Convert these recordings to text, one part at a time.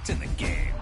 locked in the game.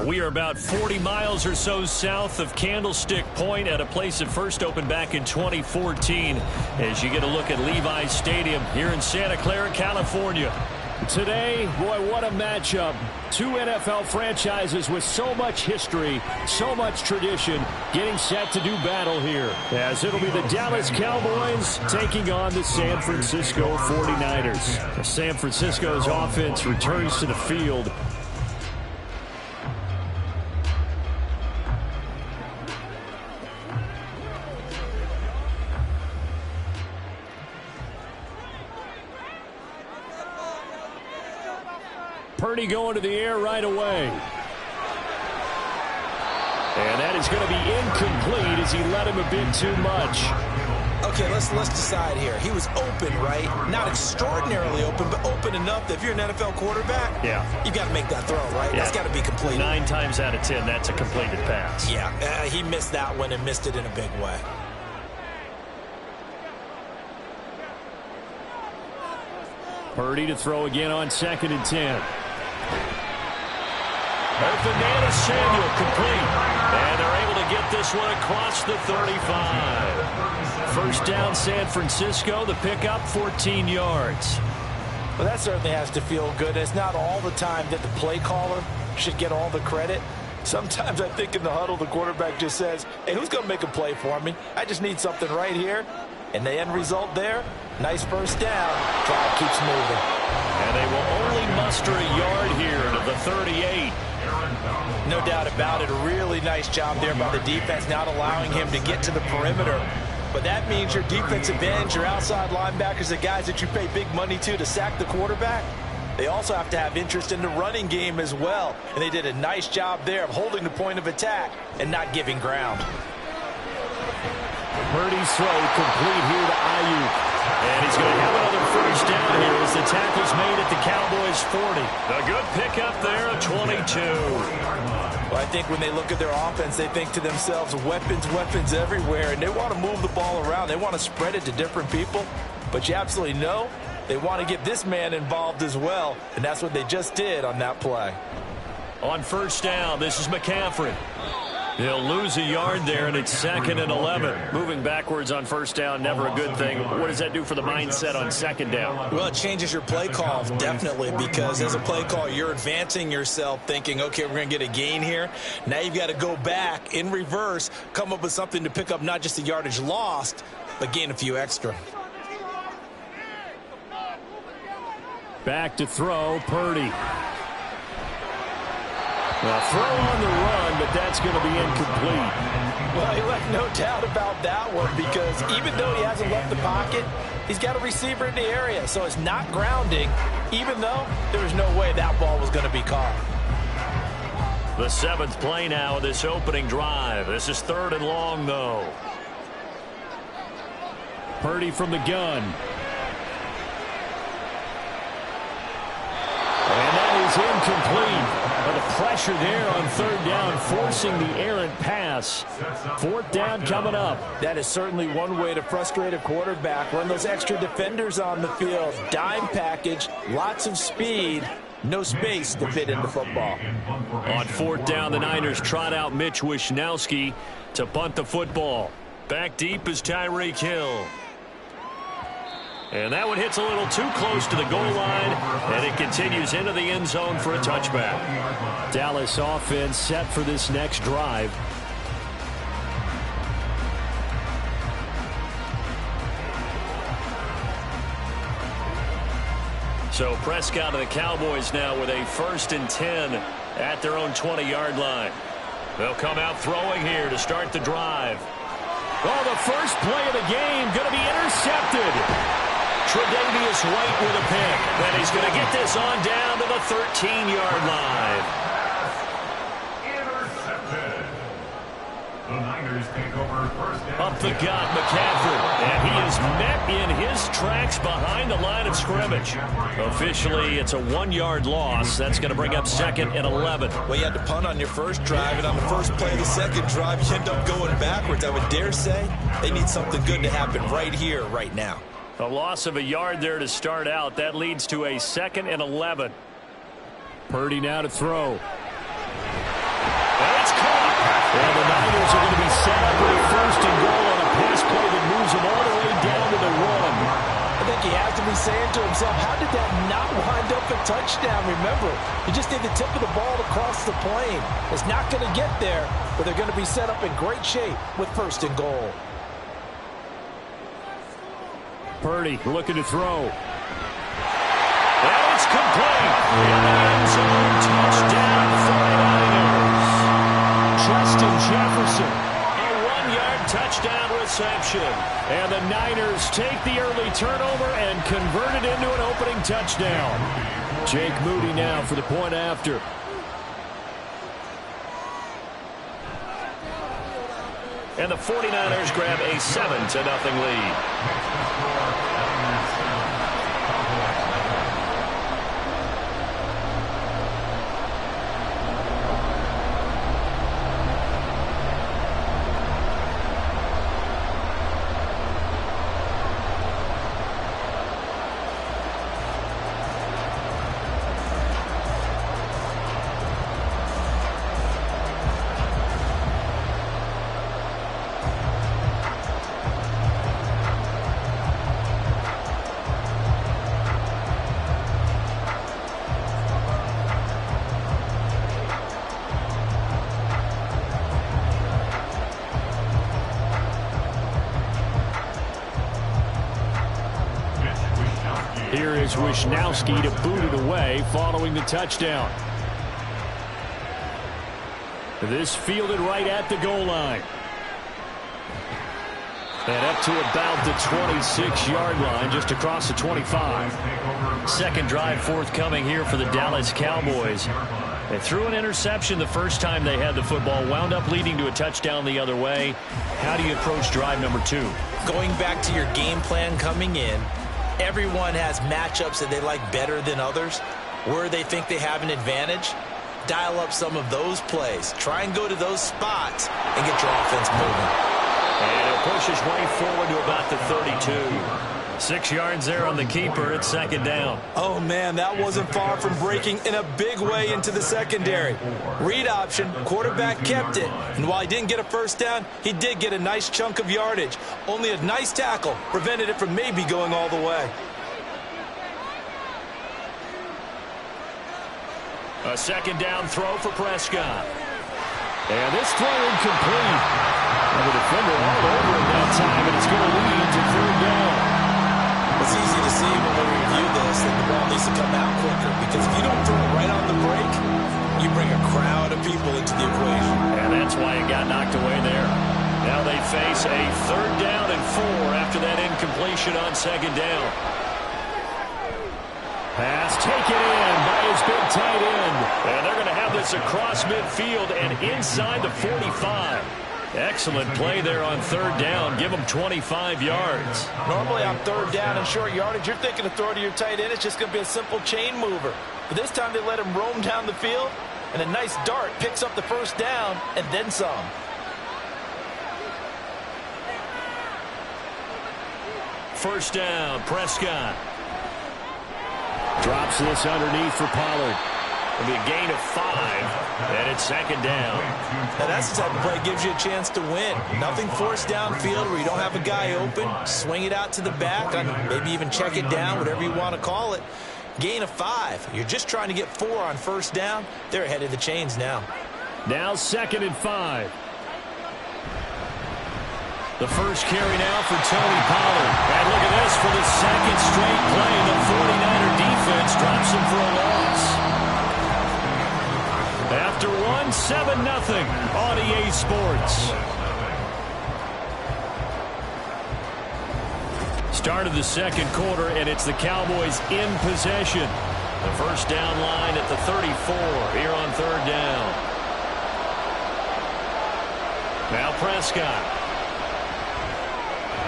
We are about 40 miles or so south of Candlestick Point at a place that first opened back in 2014 as you get a look at Levi's Stadium here in Santa Clara, California. Today, boy, what a matchup. Two NFL franchises with so much history, so much tradition, getting set to do battle here. As it'll be the Dallas Cowboys taking on the San Francisco 49ers. San Francisco's offense returns to the field. Purdy going to the air right away. And that is going to be incomplete as he let him a bit too much. Okay, let's decide here. He was open, right? Not extraordinarily open, but open enough that if you're an NFL quarterback, you got to make that throw, right? That's got to be completed. 9 times out of 10, that's a completed pass. Yeah, he missed that one and missed it in a big way. Purdy to throw again on 2nd and 10. Banana Samuel complete. And they're able to get this one across the 35. First down, San Francisco. The pickup, 14 yards. Well, that certainly has to feel good. It's not all the time that the play caller should get all the credit. Sometimes I think in the huddle, the quarterback just says, hey, who's going to make a play for me? I just need something right here. And the end result there, nice first down. Drive keeps moving. And they will only muster a yard here to the 38. No doubt about it. A really nice job there by the defense, not allowing him to get to the perimeter. But that means your defensive ends, your outside linebackers, the guys that you pay big money to sack the quarterback, they also have to have interest in the running game as well. And they did a nice job there of holding the point of attack and not giving ground. Purdy's throw complete here to Ayuk. And he's going to have another first down here as the tackle's made at the Cowboys' 40. A good pickup there at 22. Well, I think when they look at their offense, they think to themselves, weapons everywhere, and they want to move the ball around. They want to spread it to different people. But you absolutely know they want to get this man involved as well, and that's what they just did on that play. On first down, this is McCaffrey. He'll lose a yard there, and it's 2nd and 11. Moving backwards on first down, never a good thing. What does that do for the mindset on 2nd down? Well, it changes your play call, definitely, because as a play call, you're advancing yourself thinking, okay, we're going to get a gain here. Now you've got to go back in reverse, come up with something to pick up not just the yardage lost, but gain a few extra. Back to throw, Purdy. Well, throw on the run, but that's going to be incomplete. Well, he left no doubt about that one because even though he hasn't left the pocket, he's got a receiver in the area. So it's not grounding, even though there was no way that ball was going to be caught. The 7th play now of this opening drive. This is 3rd and long, though. Purdy from the gun. And that is incomplete. But the pressure there on 3rd down, forcing the errant pass. 4th down coming up. That is certainly one way to frustrate a quarterback. Run those extra defenders on the field. Dime package, lots of speed, no space to fit into football. On 4th down, the Niners trot out Mitch Wishnowsky to punt the football. Back deep is Tyreek Hill. And that one hits a little too close to the goal line, and it continues into the end zone for a touchback. Dallas offense set for this next drive. So Prescott of the Cowboys now with a 1st and 10 at their own 20-yard line. They'll come out throwing here to start the drive. Oh, the first play of the game going to be intercepted. Tre'Davious White with a pick. Then he's going to get this on down to the 13-yard line. Intercepted. The Niners take over first down. Up the gut, McCaffrey. And he is met in his tracks behind the line of scrimmage. Officially, it's a 1-yard loss. That's going to bring up 2nd and 11. Well, you had to punt on your first drive, and on the first play of the second drive, you end up going backwards. I would dare say they need something good to happen right here, right now. A loss of a yard there to start out. That leads to a 2nd and 11. Purdy now to throw. And it's caught. And the Niners are going to be set up with a 1st and goal on a pass play that moves them all the way down to the 1. I think he has to be saying to himself, how did that not wind up a touchdown? Remember, you just need the tip of the ball to cross the plane. It's not going to get there, but they're going to be set up in great shape with 1st and goal. Purdy looking to throw. And it's complete. In the end zone, touchdown 49ers. Justin Jefferson. A 1-yard touchdown interception. And the Niners take the early turnover and convert it into an opening touchdown. Jake Moody now for the point after. And the 49ers grab a 7-0 lead. Here is Wishnowsky to boot it away following the touchdown. This fielded right at the goal line. And up to about the 26-yard line, just across the 25. Second drive forthcoming here for the Dallas Cowboys. They threw an interception the first time they had the football, wound up leading to a touchdown the other way. How do you approach drive number 2? Going back to your game plan coming in, everyone has matchups that they like better than others. Where they think they have an advantage, dial up some of those plays. Try and go to those spots and get your offense moving. And it pushes way forward to about the 32. 6 yards there on the keeper at second down. Oh, man, that wasn't far from breaking in a big way into the secondary. Read option, quarterback kept it. And while he didn't get a first down, he did get a nice chunk of yardage. Only a nice tackle prevented it from maybe going all the way. A second down throw for Prescott. And this throw incomplete. And the defender all over it that time, and it's going to lead to third down. It's easy to see when we review this that the ball needs to come out quicker, because if you don't throw it right on the break, you bring a crowd of people into the equation. And that's why it got knocked away there. Now they face a third down and 4 after that incompletion on second down. Pass taken in by his big tight end. And they're going to have this across midfield and inside the 45. Excellent play there on third down. Give them 25 yards. Normally on third down and short yardage, you're thinking to throw to your tight end. It's just going to be a simple chain mover. But this time they let him roam down the field, and a nice dart picks up the first down and then some. First down, Prescott. Drops this underneath for Pollard. It'll be a gain of 5, and it's second down. Now that's the type of play that gives you a chance to win. Nothing forced downfield where you don't have a guy open. Swing it out to the back, maybe even check it down, whatever you want to call it. Gain of 5. You're just trying to get 4 on first down. They're ahead of the chains now. Now second and 5. The first carry now for Tony Pollard. And look at this for the second straight play. The 49er defense drops him for a loss. After 7-0 on EA Sports. Start of the second quarter, and it's the Cowboys in possession. The first down line at the 34 here on third down. Now Prescott.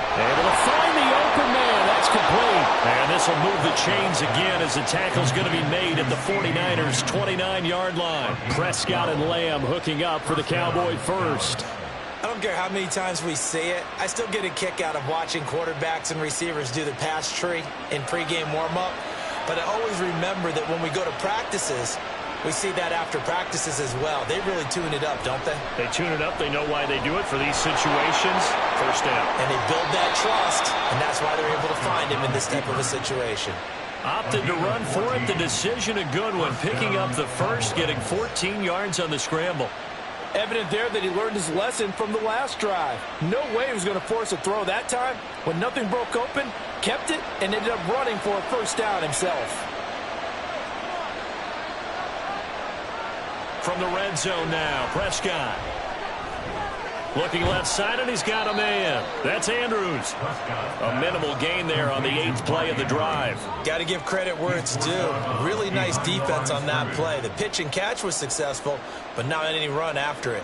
Able to find the open man. That's complete. And this will move the chains again as the tackle's going to be made at the 49ers' 29-yard line. Prescott and Lamb hooking up for the Cowboy first. I don't care how many times we say it, I still get a kick out of watching quarterbacks and receivers do the pass tree in pregame warm-up. But I always remember that when we go to practices, we see that after practices as well. They really tune it up, don't they? They tune it up. They know why they do it for these situations. First down. And they build that trust, and that's why they're able to find him in this type of a situation. Opted to run for it. The decision a good one. Picking up the first, getting 14 yards on the scramble. Evident there that he learned his lesson from the last drive. No way he was going to force a throw that time. When nothing broke open, kept it, and ended up running for a first down himself. From the red zone now, Prescott. Looking left side, and he's got a man. That's Andrews. A minimal gain there on the 8th play of the drive. Got to give credit where it's due. Really nice defense on that play. The pitch and catch was successful, but not any run after it.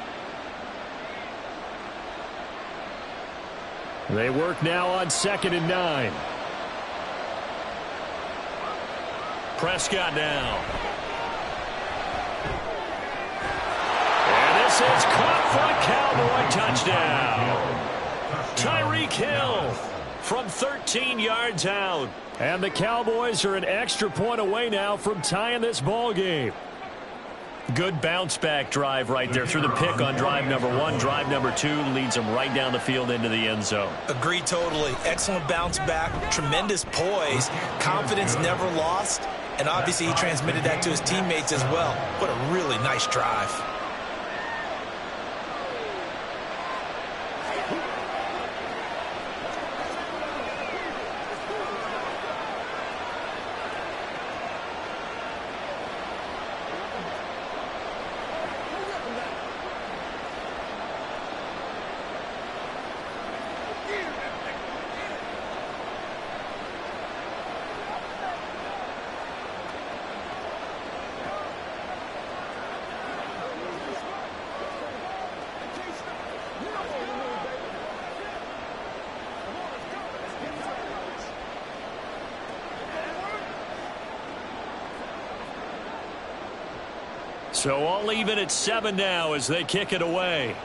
They work now on 2nd and 9. Prescott now. And this is caught for a Cowboy touchdown. Tyreek Hill from 13 yards out. And the Cowboys are an extra point away now from tying this ball game. Good bounce-back drive right there through the pick on drive number 1. Drive number 2 leads them right down the field into the end zone. Agree totally. Excellent bounce back, tremendous poise, confidence never lost, and obviously he transmitted that to his teammates as well. What a really nice drive. So all even at 7 now as they kick it away.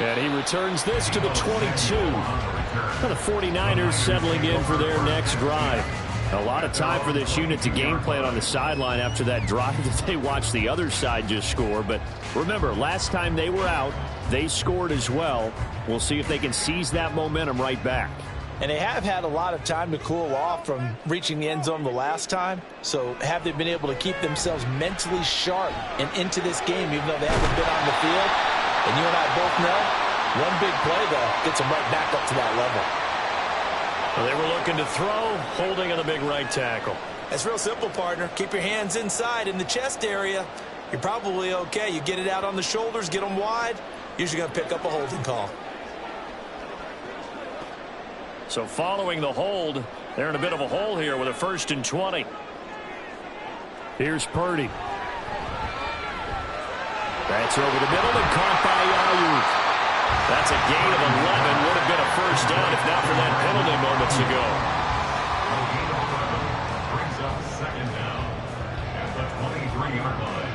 And he returns this to the 22. The 49ers settling in for their next drive. A lot of time for this unit to game plan on the sideline after that drive that they watched the other side just score. But remember, last time they were out, they scored as well. We'll see if they can seize that momentum right back. And they have had a lot of time to cool off from reaching the end zone the last time. So have they been able to keep themselves mentally sharp and into this game even though they haven't been on the field? And you and I both know one big play, though, gets them right back up to that level. Well, they were looking to throw, holding on the big right tackle. It's real simple, partner. Keep your hands inside in the chest area. You're probably okay. You get it out on the shoulders, get them wide. Usually going to pick up a holding call. So following the hold, they're in a bit of a hole here with a 1st and 20. Here's Purdy. That's over the middle and caught by Ayuk. That's a gain of 11. Would have been a 1st down if not for that penalty moments ago. Brings up 2nd down at the 23-yard line.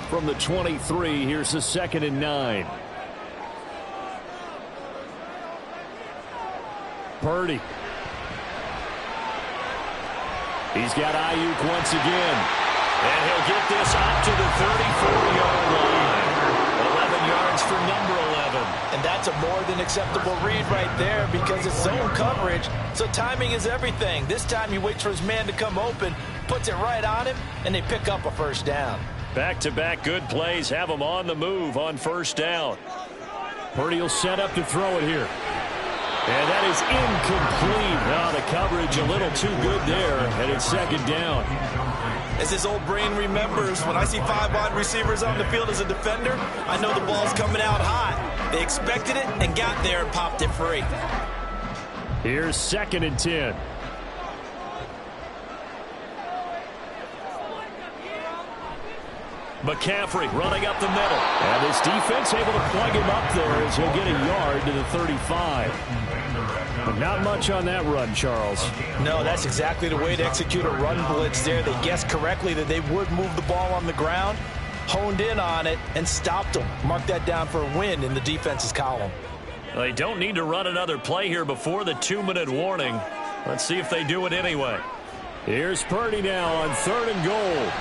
From the 23, here's the 2nd and 9. Purdy. He's got Ayuk once again. And he'll get this up to the 34-yard line. 11 yards for number 11. And that's a more than acceptable read right there because it's zone coverage, so timing is everything. This time he waits for his man to come open, puts it right on him, and they pick up a 1st down. Back-to-back good plays have him on the move on 1st down. Purdy will set up to throw it here. And that is incomplete. Now the coverage a little too good there, and it's 2nd down. As his old brain remembers, when I see 5 wide receivers on the field as a defender, I know the ball's coming out hot. They expected it and got there and popped it free. Here's 2nd and 10. McCaffrey running up the middle. And his defense able to plug him up there as he'll get a yard to the 35. But not much on that run, Charles. No, that's exactly the way to execute a run blitz there. They guessed correctly that they would move the ball on the ground, honed in on it, and stopped them. Mark that down for a win in the defense's column. They don't need to run another play here before the 2-minute warning. Let's see if they do it anyway. Here's Purdy now on 3rd and goal.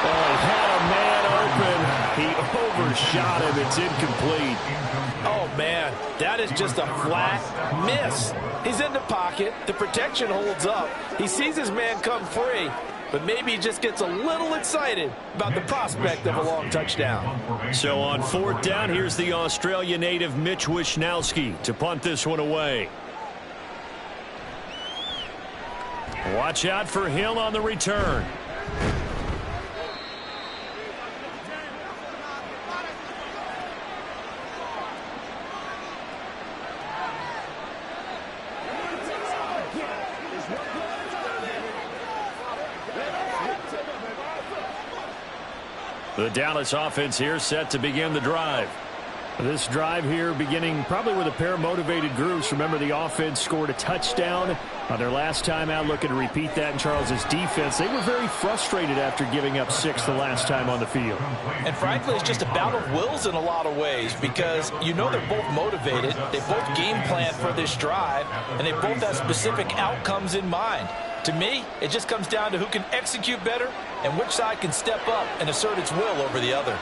Well, he had a man open. He overshot him. It's incomplete. Oh, man, that is just a flat miss. He's in the pocket. The protection holds up. He sees his man come free, but maybe he just gets a little excited about the prospect of a long touchdown. So on 4th down, here's the Australia native Mitch Wishnowsky to punt this one away. Watch out for Hill on the return. The Dallas offense here set to begin the drive. This drive here beginning probably with a pair of motivated groups. Remember, the offense scored a touchdown on their last time out, looking to repeat that in Charles's defense. They were very frustrated after giving up 6 the last time on the field. And frankly, it's just a bout of wills in a lot of ways because you know they're both motivated. They both game plan for this drive, and they both have specific outcomes in mind. To me, it just comes down to who can execute better and which side can step up and assert its will over the other.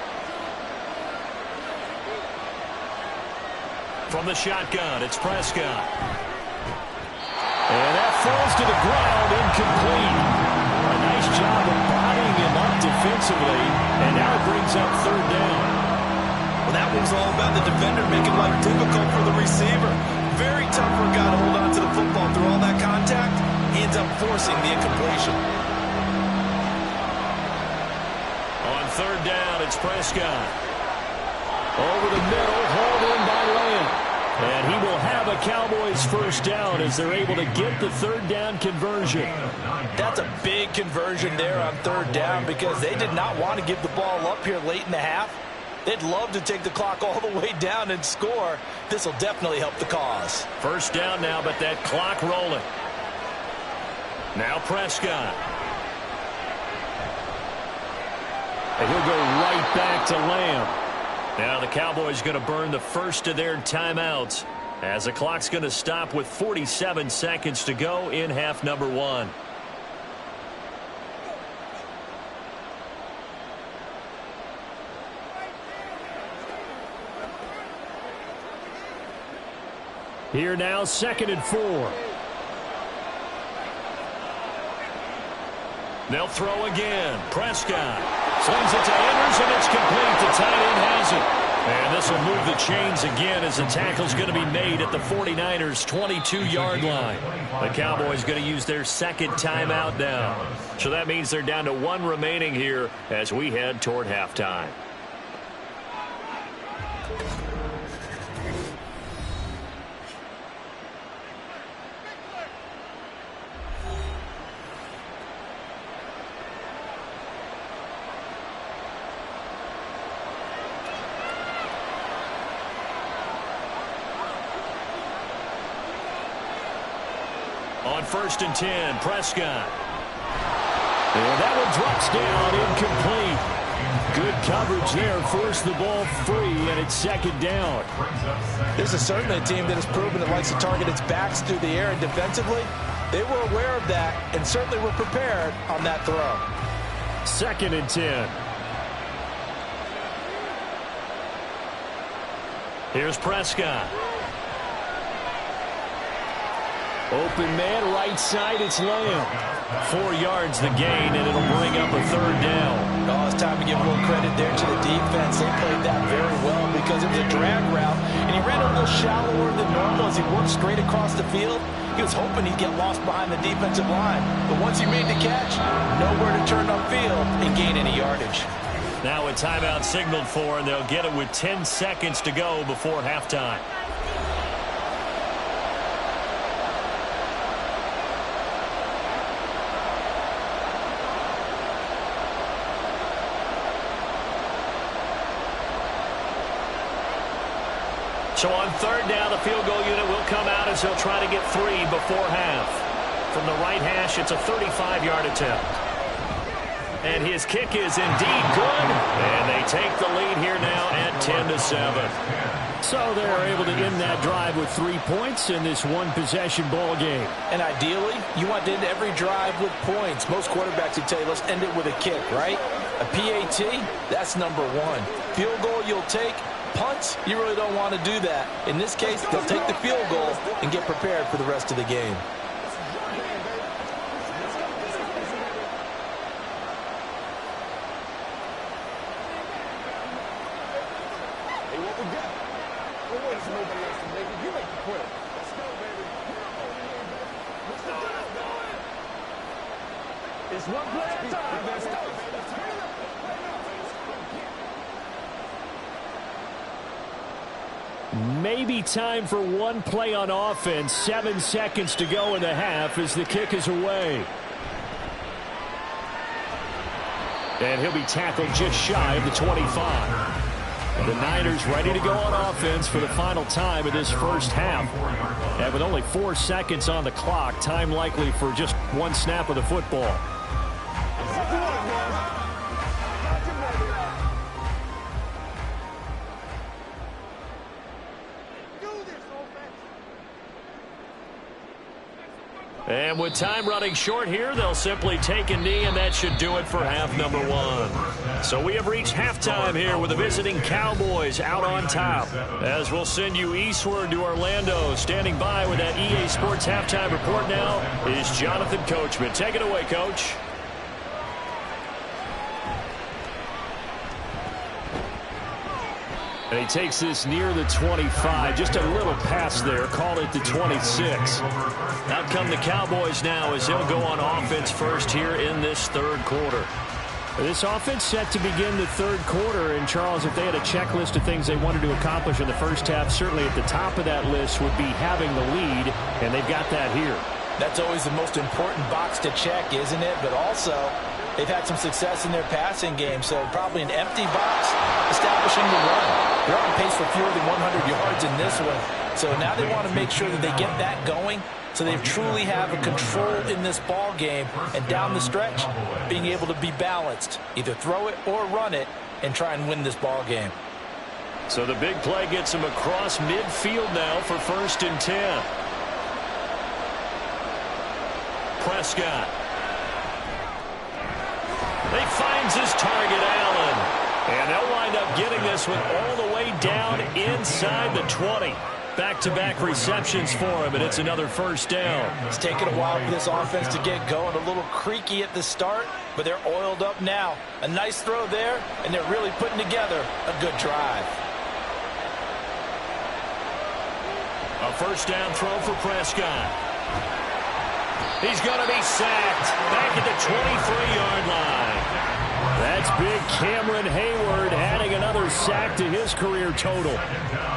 From the shotgun, it's Prescott. And that falls to the ground, incomplete. A nice job of bodying him up defensively, and now it brings up third down. Well, that one's all about the defender making life difficult for the receiver. Very tough for a guy to hold on to the football through all that contact. He ends up forcing the incompletion. On third down, it's Prescott. Over the middle, hauled in by Lamb. And he will have a Cowboys first down as they're able to get the third down conversion. That's a big conversion there on third down because they did not want to give the ball up here late in the half. They'd love to take the clock all the way down and score. This will definitely help the cause. First down now, but that clock rolling. Now Prescott. And he'll go right back to Lamb. Now the Cowboys going to burn the first of their timeouts as the clock's going to stop with 47 seconds to go in half number 1. Here now, 2nd and 4. They'll throw again. Prescott slings it to Andrews, and it's complete. The tight end has it. And this will move the chains again as the tackle's going to be made at the 49ers' 22-yard line. The Cowboys going to use their second timeout now. So that means they're down to 1 remaining here as we head toward halftime. On 1st and 10, Prescott. And that one drops down, incomplete. Good coverage there, forced the ball free, and it's 2nd down. This is certainly a team that has proven it likes to target its backs through the air, and defensively, they were aware of that and certainly were prepared on that throw. 2nd and 10. Here's Prescott. Open man, right side, it's Lamb. 4 yards the gain, and it'll bring up a 3rd down. Oh, it's time to give a little credit there to the defense. They played that very well because it was a drag route, and he ran a little shallower than normal as he worked straight across the field. He was hoping he'd get lost behind the defensive line, but once he made the catch, nowhere to turn upfield and gain any yardage. Now a timeout signaled for, and they'll get it with 10 seconds to go before halftime. So on 3rd down, the field goal unit will come out as he'll try to get 3 before half. From the right hash, it's a 35-yard attempt. And his kick is indeed good. And they take the lead here now at 10-7. So they're able to end that drive with 3 points in this one-possession ball game. And ideally, you want to end every drive with points. Most quarterbacks would tell you, let's end it with a kick, right? A PAT, that's number 1. Field goal you'll take. Punts, you really don't want to do that. In this case, they'll take the field goal and get prepared for the rest of the game. Hey, what we got? We're waiting for nobody else to make it. You make the play. Let's go, baby. It's one play at a time. Let's go. Maybe time for one play on offense. 7 seconds to go in the half as the kick is away. And he'll be tackled just shy of the 25. The Niners ready to go on offense for the final time of this first half. And with only 4 seconds on the clock, time likely for just one snap of the football. And with time running short here, they'll simply take a knee, and that should do it for half number one. So we have reached halftime here with the visiting Cowboys out on top. As we'll send you eastward to Orlando. Standing by with that EA Sports halftime report now is Jonathan Coachman. Take it away, Coach. And he takes this near the 25. Just a little pass there. Call it the 26. Out come the Cowboys now as they'll go on offense first here in this third quarter. This offense set to begin the third quarter. And, Charles, if they had a checklist of things they wanted to accomplish in the first half, certainly at the top of that list would be having the lead, and they've got that here. That's always the most important box to check, isn't it? But also, they've had some success in their passing game, so probably an empty box establishing the run. They're on pace for fewer than 100 yards in this one. So now they want to make sure that they get that going so they truly have a control in this ball game. And down the stretch, being able to be balanced. Either throw it or run it and try and win this ball game. So the big play gets him across midfield now for 1st and 10. Prescott. He finds his target, Allen. And they'll wind up getting this one all the way down inside the 20. Back-to-back receptions for him, and it's another first down. It's taken a while for this offense to get going. A little creaky at the start, but they're oiled up now. A nice throw there, and they're really putting together a good drive. A first down throw for Prescott. He's going to be sacked back at the 23-yard line. That's big Cameron Hayward adding another sack to his career total.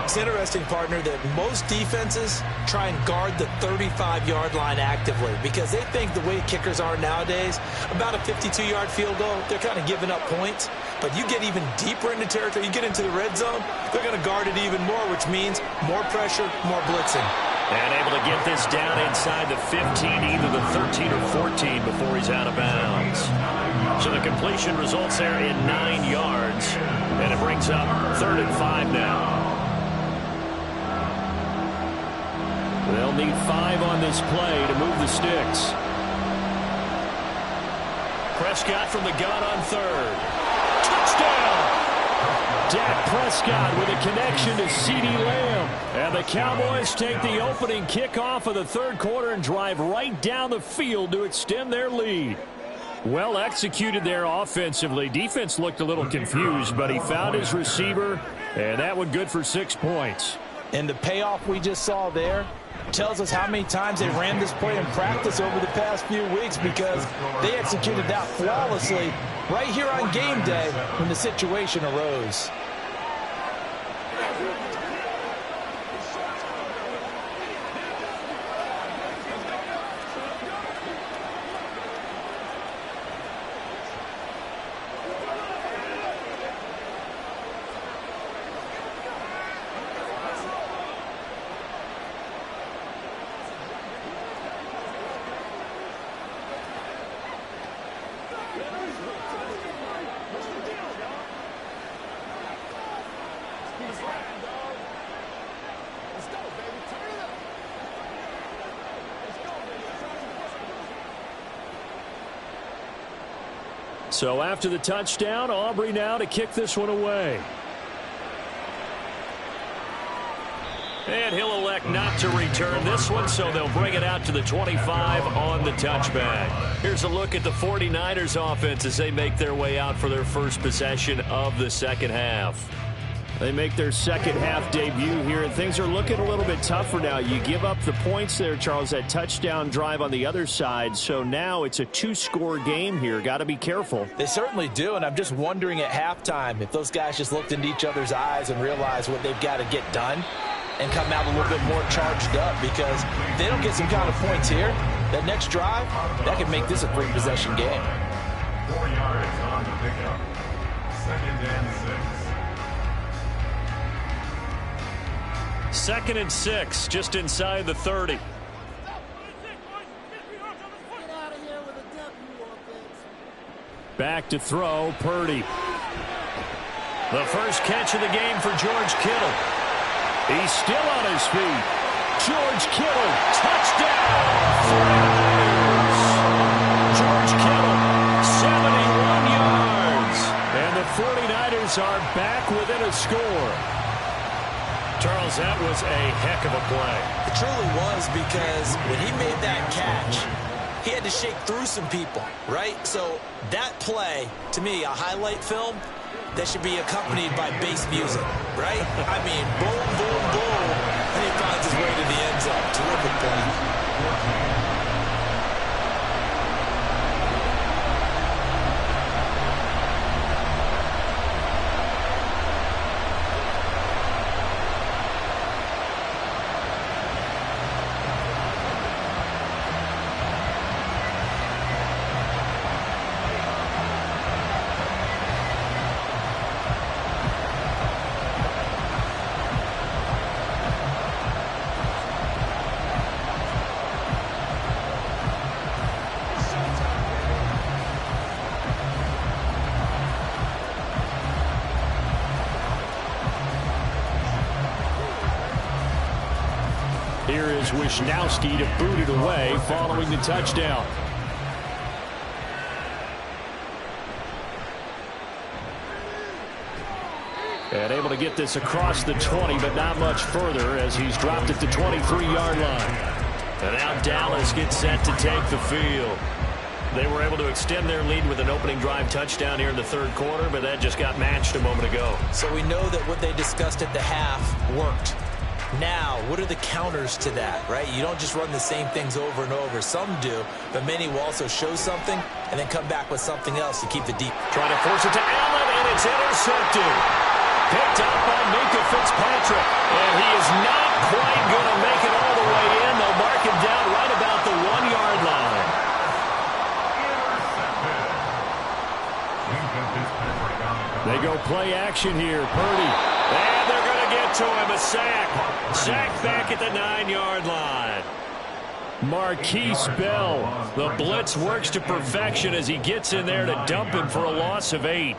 It's interesting, partner, that most defenses try and guard the 35-yard line actively because they think the way kickers are nowadays, about a 52-yard field goal, they're kind of giving up points. But you get even deeper into territory, you get into the red zone, they're going to guard it even more, which means more pressure, more blitzing. And able to get this down inside the 15, either the 13 or 14 before he's out of bounds. So the completion results there in 9 yards. And it brings up 3rd and 5 now. They'll need 5 on this play to move the sticks. Prescott from the gun on 3rd. Touchdown! Dak Prescott with a connection to CeeDee Lamb. And the Cowboys take the opening kickoff of the third quarter and drive right down the field to extend their lead. Well executed there offensively. Defense looked a little confused, but he found his receiver, and that one good for 6 points. And the payoff we just saw there tells us how many times they ran this play in practice over the past few weeks because they executed that flawlessly right here on game day when the situation arose. So after the touchdown, Aubrey now to kick this one away. And he'll elect not to return this one, so they'll bring it out to the 25 on the touchback. Here's a look at the 49ers offense as they make their way out for their first possession of the second half. They make their second half debut here, and things are looking a little bit tougher now. You give up the points there, Charles, that touchdown drive on the other side. So now it's a 2-score game here. Got to be careful. They certainly do, and I'm just wondering at halftime if those guys just looked into each other's eyes and realized what they've got to get done and come out a little bit more charged up, because if they don't get some kind of points here, that next drive, that could make this a 3-possession game. 4 yards on the pickup. 2nd and 6. 2nd and 6, just inside the 30. Back to throw, Purdy. The first catch of the game for George Kittle. He's still on his feet. George Kittle, touchdown! 49ers. George Kittle, 71 yards. And the 49ers are back within a score. Charles, that was a heck of a play. It truly was, because when he made that catch, he had to shake through some people, right? So that play, to me, a highlight film, that should be accompanied by bass music, right? I mean, boom, boom, boom, and he finds his way to the end zone. Terrific play. Here is Wisnowski to boot it away following the touchdown. And able to get this across the 20, but not much further, as he's dropped at the 23-yard line. And now Dallas gets set to take the field. They were able to extend their lead with an opening drive touchdown here in the third quarter, but that just got matched a moment ago. So we know that what they discussed at the half worked. Now, what are the counters to that, right? You don't just run the same things over and over. Some do, but many will also show something and then come back with something else to keep the deep. Trying to force it to Allen, and it's intercepted. Picked up by Minkah Fitzpatrick, and he is not quite going to make it all the way in. They'll mark him down right about the 1-yard line. They go play action here. Purdy. And they're going to get to him. A sack. Sack back at the 9-yard line. Marquise Bell. The blitz works to perfection as he gets in there to dump him for a loss of 8.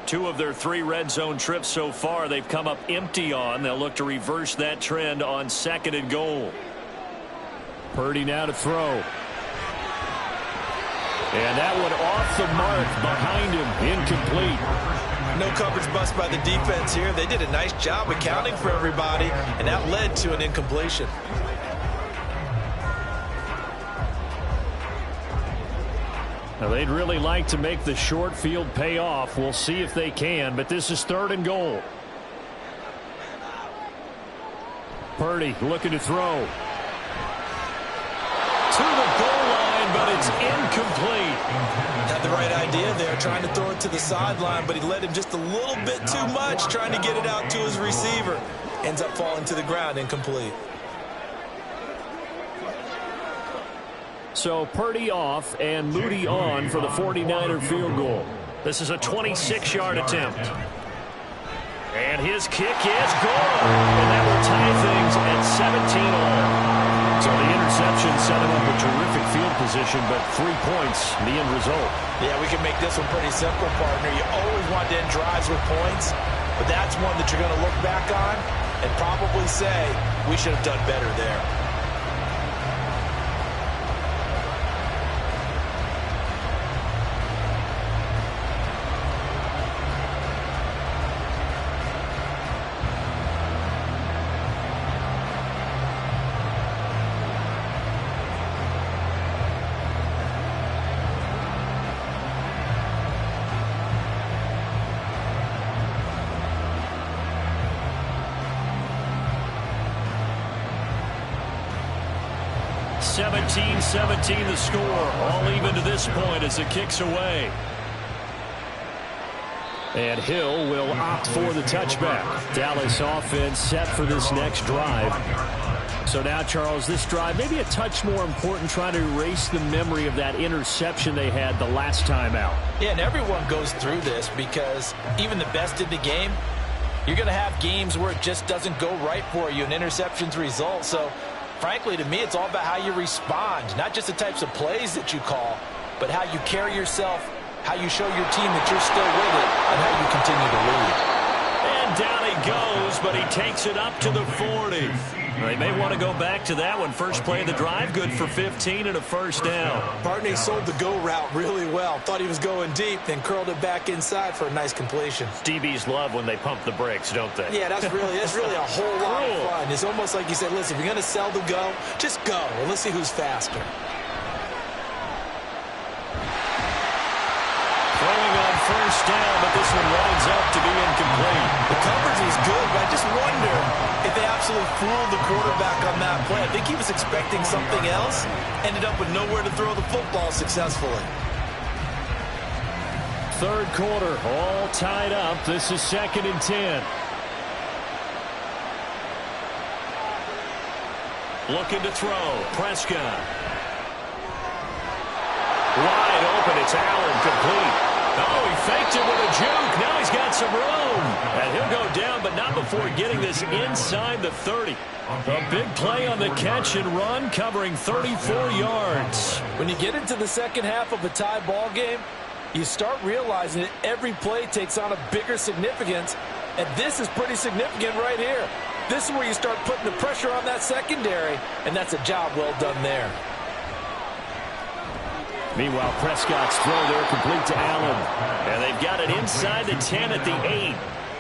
2 of their 3 red zone trips so far they've come up empty on. They'll look to reverse that trend on 2nd and goal. Purdy now to throw. And that one off the mark behind him, incomplete. No coverage bust by the defense here. They did a nice job accounting for everybody, and that led to an incompletion. Now they'd really like to make the short field pay off. We'll see if they can, but this is 3rd and goal. Purdy looking to throw. To the goal line, but it's incomplete. Had the right idea there, trying to throw it to the sideline, but he led him just a little bit too much, trying to get it out to his receiver. Ends up falling to the ground, incomplete. So Purdy off and Moody on for the 49er field goal. This is a 26-yard attempt. And his kick is good. And that will tie things at 17 all. So the interception set him up a terrific field position, but 3 points, the end result. Yeah, we can make this one pretty simple, partner. You always want to end drives with points, but that's one that you're going to look back on and probably say, we should have done better there. 17-17 the score. All even to this point as it kicks away. And Hill will opt for the touchback. Dallas offense set for this next drive. So now, Charles, this drive maybe a touch more important, trying to erase the memory of that interception they had the last time out. Yeah, and everyone goes through this because even the best in the game, you're going to have games where it just doesn't go right for you, and interceptions result. So, frankly, to me, it's all about how you respond, not just the types of plays that you call, but how you carry yourself, how you show your team that you're still with it, and how you continue to lead. And down he goes, but he takes it up to the 40. They may want to go back to that one. First play of the drive, good for 15 and a first down. Bartney sold the go route really well. Thought he was going deep, then curled it back inside for a nice completion. DBs love when they pump the brakes, don't they? Yeah, that's really a whole lot of fun. It's almost like you said, listen, if you're going to sell the go, just go. And let's see who's faster. Throwing on first down, but this one winds up to be incomplete. The coverage was good, but I just wonder if they absolutely fooled the quarterback on that play. I think he was expecting something else, ended up with nowhere to throw the football successfully. Third quarter, all tied up. This is 2nd and 10. Looking to throw. Prescott. Wide open. It's Allen, complete. Oh, he faked it with a juke. Now he's got some room. And he'll go down, but not before getting this inside the 30. A big play on the catch and run, covering 34 yards. When you get into the second half of a tie ball game, you start realizing that every play takes on a bigger significance. And this is pretty significant right here. This is where you start putting the pressure on that secondary, and that's a job well done there. Meanwhile, Prescott's throw there complete to Allen. And they've got it inside the 10 at the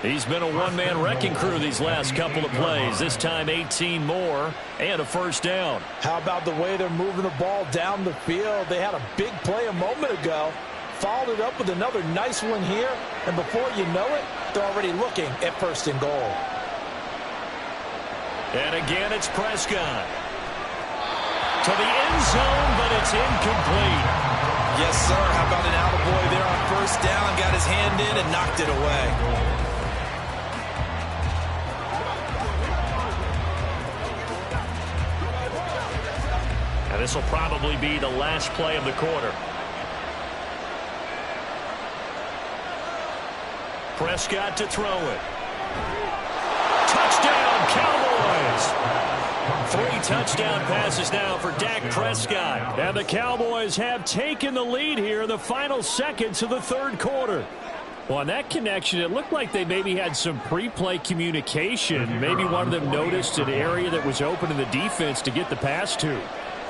8. He's been a one-man wrecking crew these last couple of plays. This time 18 more and a first down. How about the way they're moving the ball down the field? They had a big play a moment ago. Followed it up with another nice one here. And before you know it, they're already looking at first and goal. And again, it's Prescott. To the end zone, but it's incomplete. Yes, sir. How about an attaboy there on first down? Got his hand in and knocked it away. And this will probably be the last play of the quarter. Prescott to throw it. Touchdown, Cowboys! 3 touchdown passes now for Dak Prescott. And the Cowboys have taken the lead here in the final seconds of the third quarter. Well, on that connection, it looked like they maybe had some pre-play communication. Maybe one of them noticed an area that was open in the defense to get the pass to.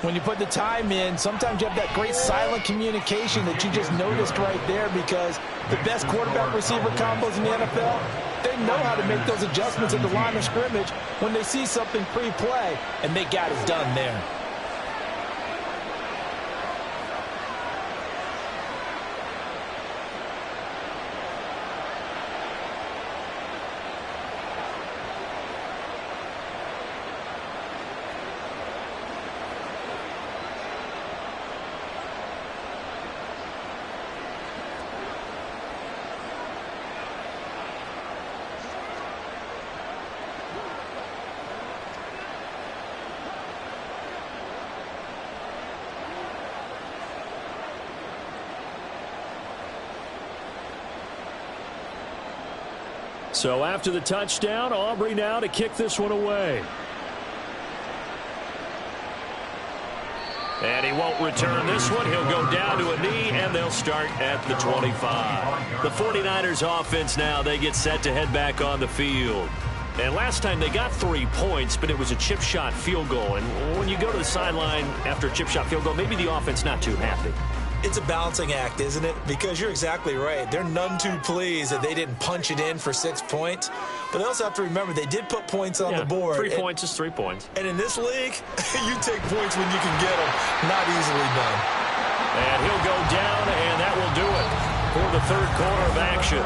When you put the time in, sometimes you have that great silent communication that you just noticed right there, because the best quarterback-receiver combos in the NFL, they know how to make those adjustments at the line of scrimmage when they see something pre-play, and they got it done there. So after the touchdown, Aubrey now to kick this one away. And he won't return this one. He'll go down to a knee, and they'll start at the 25. The 49ers offense now, they get set to head back on the field. And last time they got 3 points, but it was a chip shot field goal. And when you go to the sideline after a chip shot field goal, maybe the offense not too happy. It's a balancing act, isn't it? Because you're exactly right. They're none too pleased that they didn't punch it in for 6 points. But they also have to remember they did put points on the board. 3 points is 3 points. And in this league, you take points when you can get them. Not easily done. And he'll go down, and that will do it for the third quarter of action.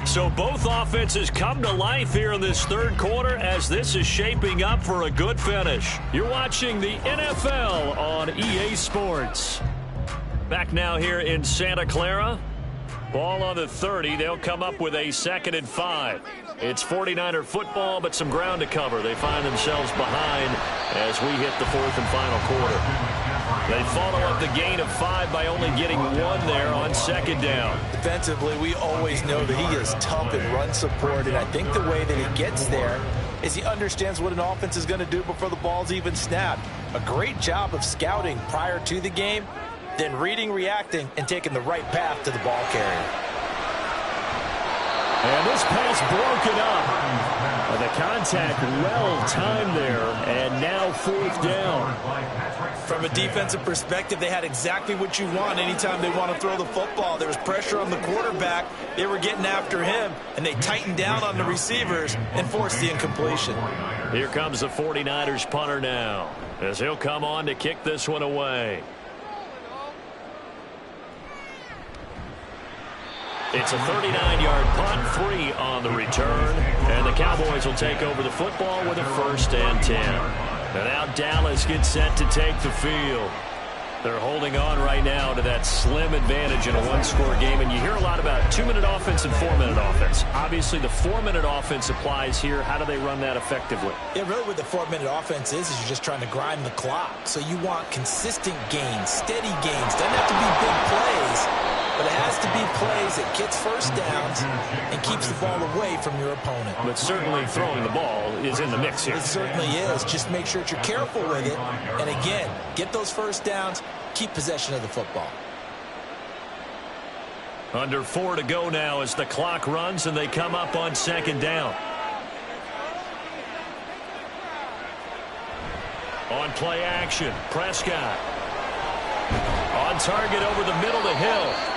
So both offenses come to life here in this third quarter as this is shaping up for a good finish. You're watching the NFL on EA Sports. Back now here in Santa Clara. Ball on the 30. They'll come up with a 2nd and 5. It's 49er football, but some ground to cover. They find themselves behind as we hit the 4th and final quarter. They follow up the gain of 5 by only getting 1 there on 2nd down. Defensively, we always know that he is tough in run support, and I think the way that he gets there is he understands what an offense is going to do before the ball's even snapped. A great job of scouting prior to the game, then reading, reacting, and taking the right path to the ball carrier. And this pass broken up. The contact well timed there, and now 4th down. From a defensive perspective, they had exactly what you want anytime they want to throw the football. There was pressure on the quarterback. They were getting after him, and they tightened down on the receivers and forced the incompletion. Here comes the 49ers punter now, as he'll come on to kick this one away. It's a 39-yard punt, 3 on the return, and the Cowboys will take over the football with a 1st and 10. And now Dallas gets set to take the field. They're holding on right now to that slim advantage in a 1-score game, and you hear a lot about 2-minute offense and 4-minute offense. Obviously, the 4-minute offense applies here. How do they run that effectively? Yeah, really what the 4-minute offense is you're just trying to grind the clock. So you want consistent gains, steady gains. Doesn't have to be big plays. But it has to be plays that gets first downs and keeps the ball away from your opponent. But certainly throwing the ball is in the mix here. It certainly is. Just make sure that you're careful with it. And again, get those first downs, keep possession of the football. Under 4 to go now as the clock runs and they come up on 2nd down. On play action, Prescott. On target over the middle to Hill.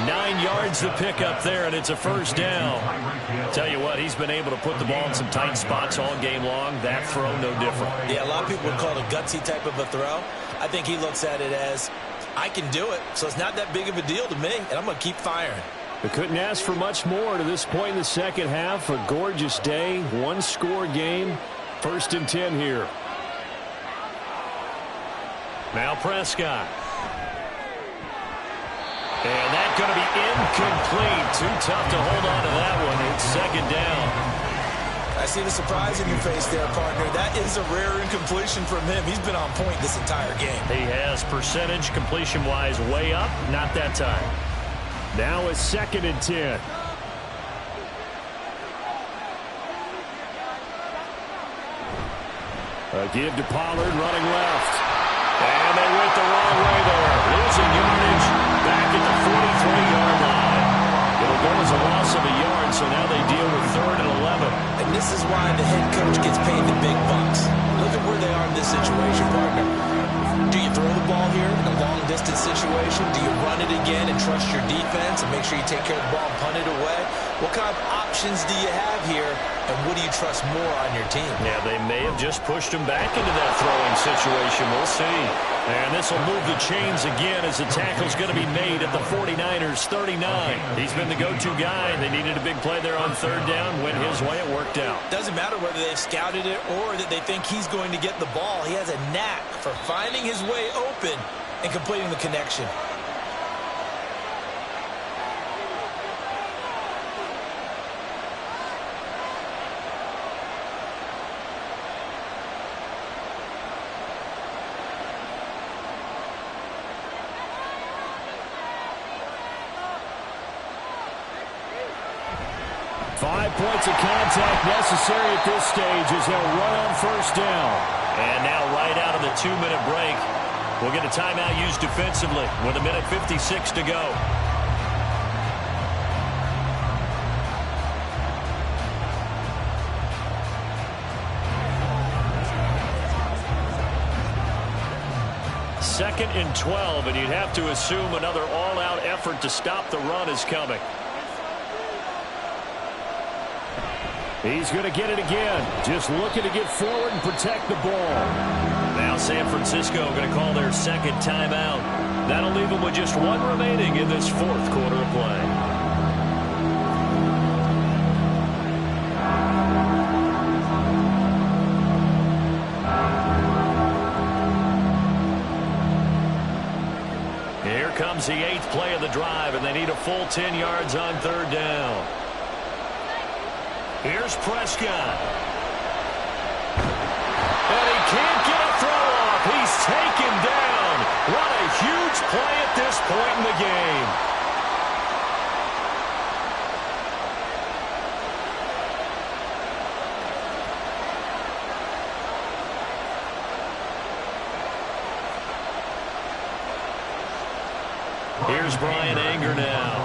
9 yards to pick up there, and it's a 1st down. Tell you what, he's been able to put the ball in some tight spots all game long. That throw, no different. Yeah, a lot of people would call it a gutsy type of a throw. I think he looks at it as, I can do it, so it's not that big of a deal to me, and I'm going to keep firing. We couldn't ask for much more to this point in the second half. A gorgeous day, 1-score game, 1st and 10 here. Now Prescott. And that's going to be incomplete. Too tough to hold on to that one. It's 2nd down. I see the surprise in your face there, partner. That is a rare incompletion from him. He's been on point this entire game. He has percentage completion-wise way up. Not that time. Now a 2nd and 10. A give to Pollard running left. And they went the wrong way there. Losing yardage back at the 43-yard line. It'll go as a loss of a yard, so now they deal with 3rd and 11. And this is why the head coach gets paid the big bucks. Look at where they are in this situation, partner. Do you throw the ball here in a long-distance situation? Do you run it again and trust your defense and make sure you take care of the ball and punt it away? What kind of options do you have here, and what do you trust more on your team? Yeah, they may have just pushed him back into that throwing situation. We'll see. And this will move the chains again as the tackle's going to be made at the 49ers 39. He's been the go-to guy. They needed a big play there on 3rd down. Went his way. It worked out. Doesn't matter whether they've scouted it or that they think he's going to get the ball. He has a knack for finding his way open and completing the connection. 5 points of contact necessary at this stage as they'll run on 1st down. And now right out of the 2-minute break, we'll get a timeout used defensively with 1:56 to go. Second and 12, and you'd have to assume another all-out effort to stop the run is coming. He's going to get it again. Just looking to get forward and protect the ball. Now San Francisco going to call their 2nd timeout. That'll leave them with just 1 remaining in this 4th quarter of play. comes the 8th play of the drive, and they need a full 10 yards on 3rd down. Here's Prescott. And he can't get a throw off. He's taken down. What a huge play at this point in the game. Here's Brian Anger now,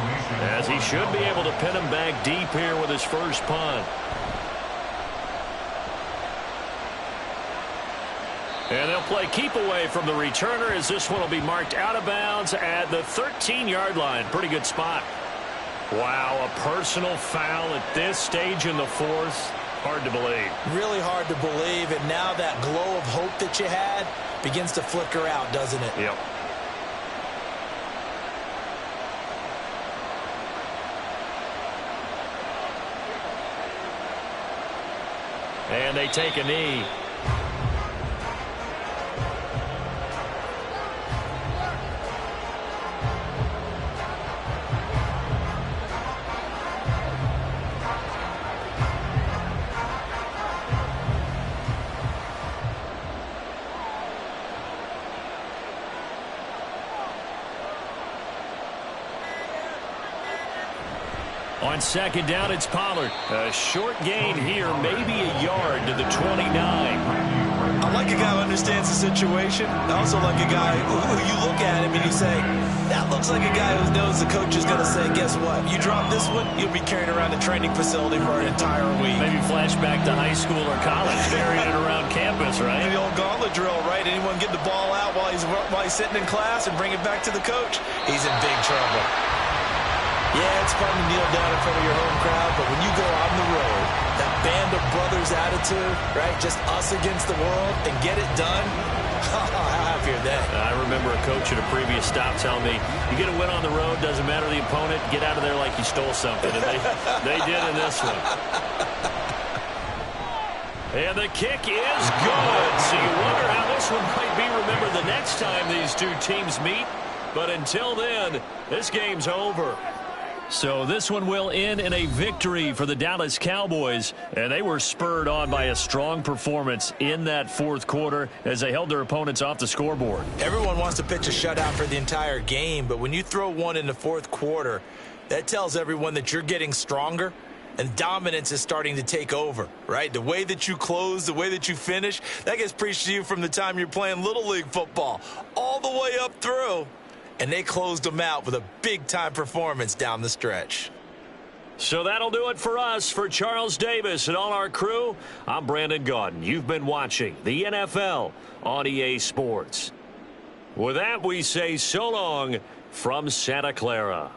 as he should be able to pin him back deep here with his first punt. And they'll play keep away from the returner, as this one will be marked out of bounds at the 13-yard line. Pretty good spot. Wow, a personal foul at this stage in the 4th. Hard to believe. Really hard to believe, and now that glow of hope that you had begins to flicker out, doesn't it? Yep. And they take a knee. On 2nd down, it's Pollard. A short gain here, maybe a yard to the 29. I like a guy who understands the situation. I also like a guy who you look at him and you say, that looks like a guy who knows the coach is going to say, guess what? You drop this one, you'll be carrying around a training facility for an entire week. Maybe flashback to high school or college, carrying it around campus, right? The old gauntlet drill, right? Anyone get the ball out while he's sitting in class and bring it back to the coach? He's in big trouble. Yeah, it's fun to kneel down in front of your home crowd, but when you go on the road, that band of brothers attitude, right, just us against the world, and get it done, how happy are they? I remember a coach at a previous stop telling me, you get a win on the road, doesn't matter the opponent, get out of there like you stole something, and they did in this one. And the kick is good, so you wonder how this one might be remembered the next time these two teams meet, but until then, this game's over. So this one will end in a victory for the Dallas Cowboys, and they were spurred on by a strong performance in that 4th quarter as they held their opponents off the scoreboard. Everyone wants to pitch a shutout for the entire game, but when you throw one in the 4th quarter, that tells everyone that you're getting stronger and dominance is starting to take over, right? The way that you close, the way that you finish, that gets preached to you from the time you're playing Little League football all the way up through. And they closed them out with a big-time performance down the stretch. So that'll do it for us. For Charles Davis and all our crew, I'm Brandon Gaudin. You've been watching the NFL on EA Sports. With that, we say so long from Santa Clara.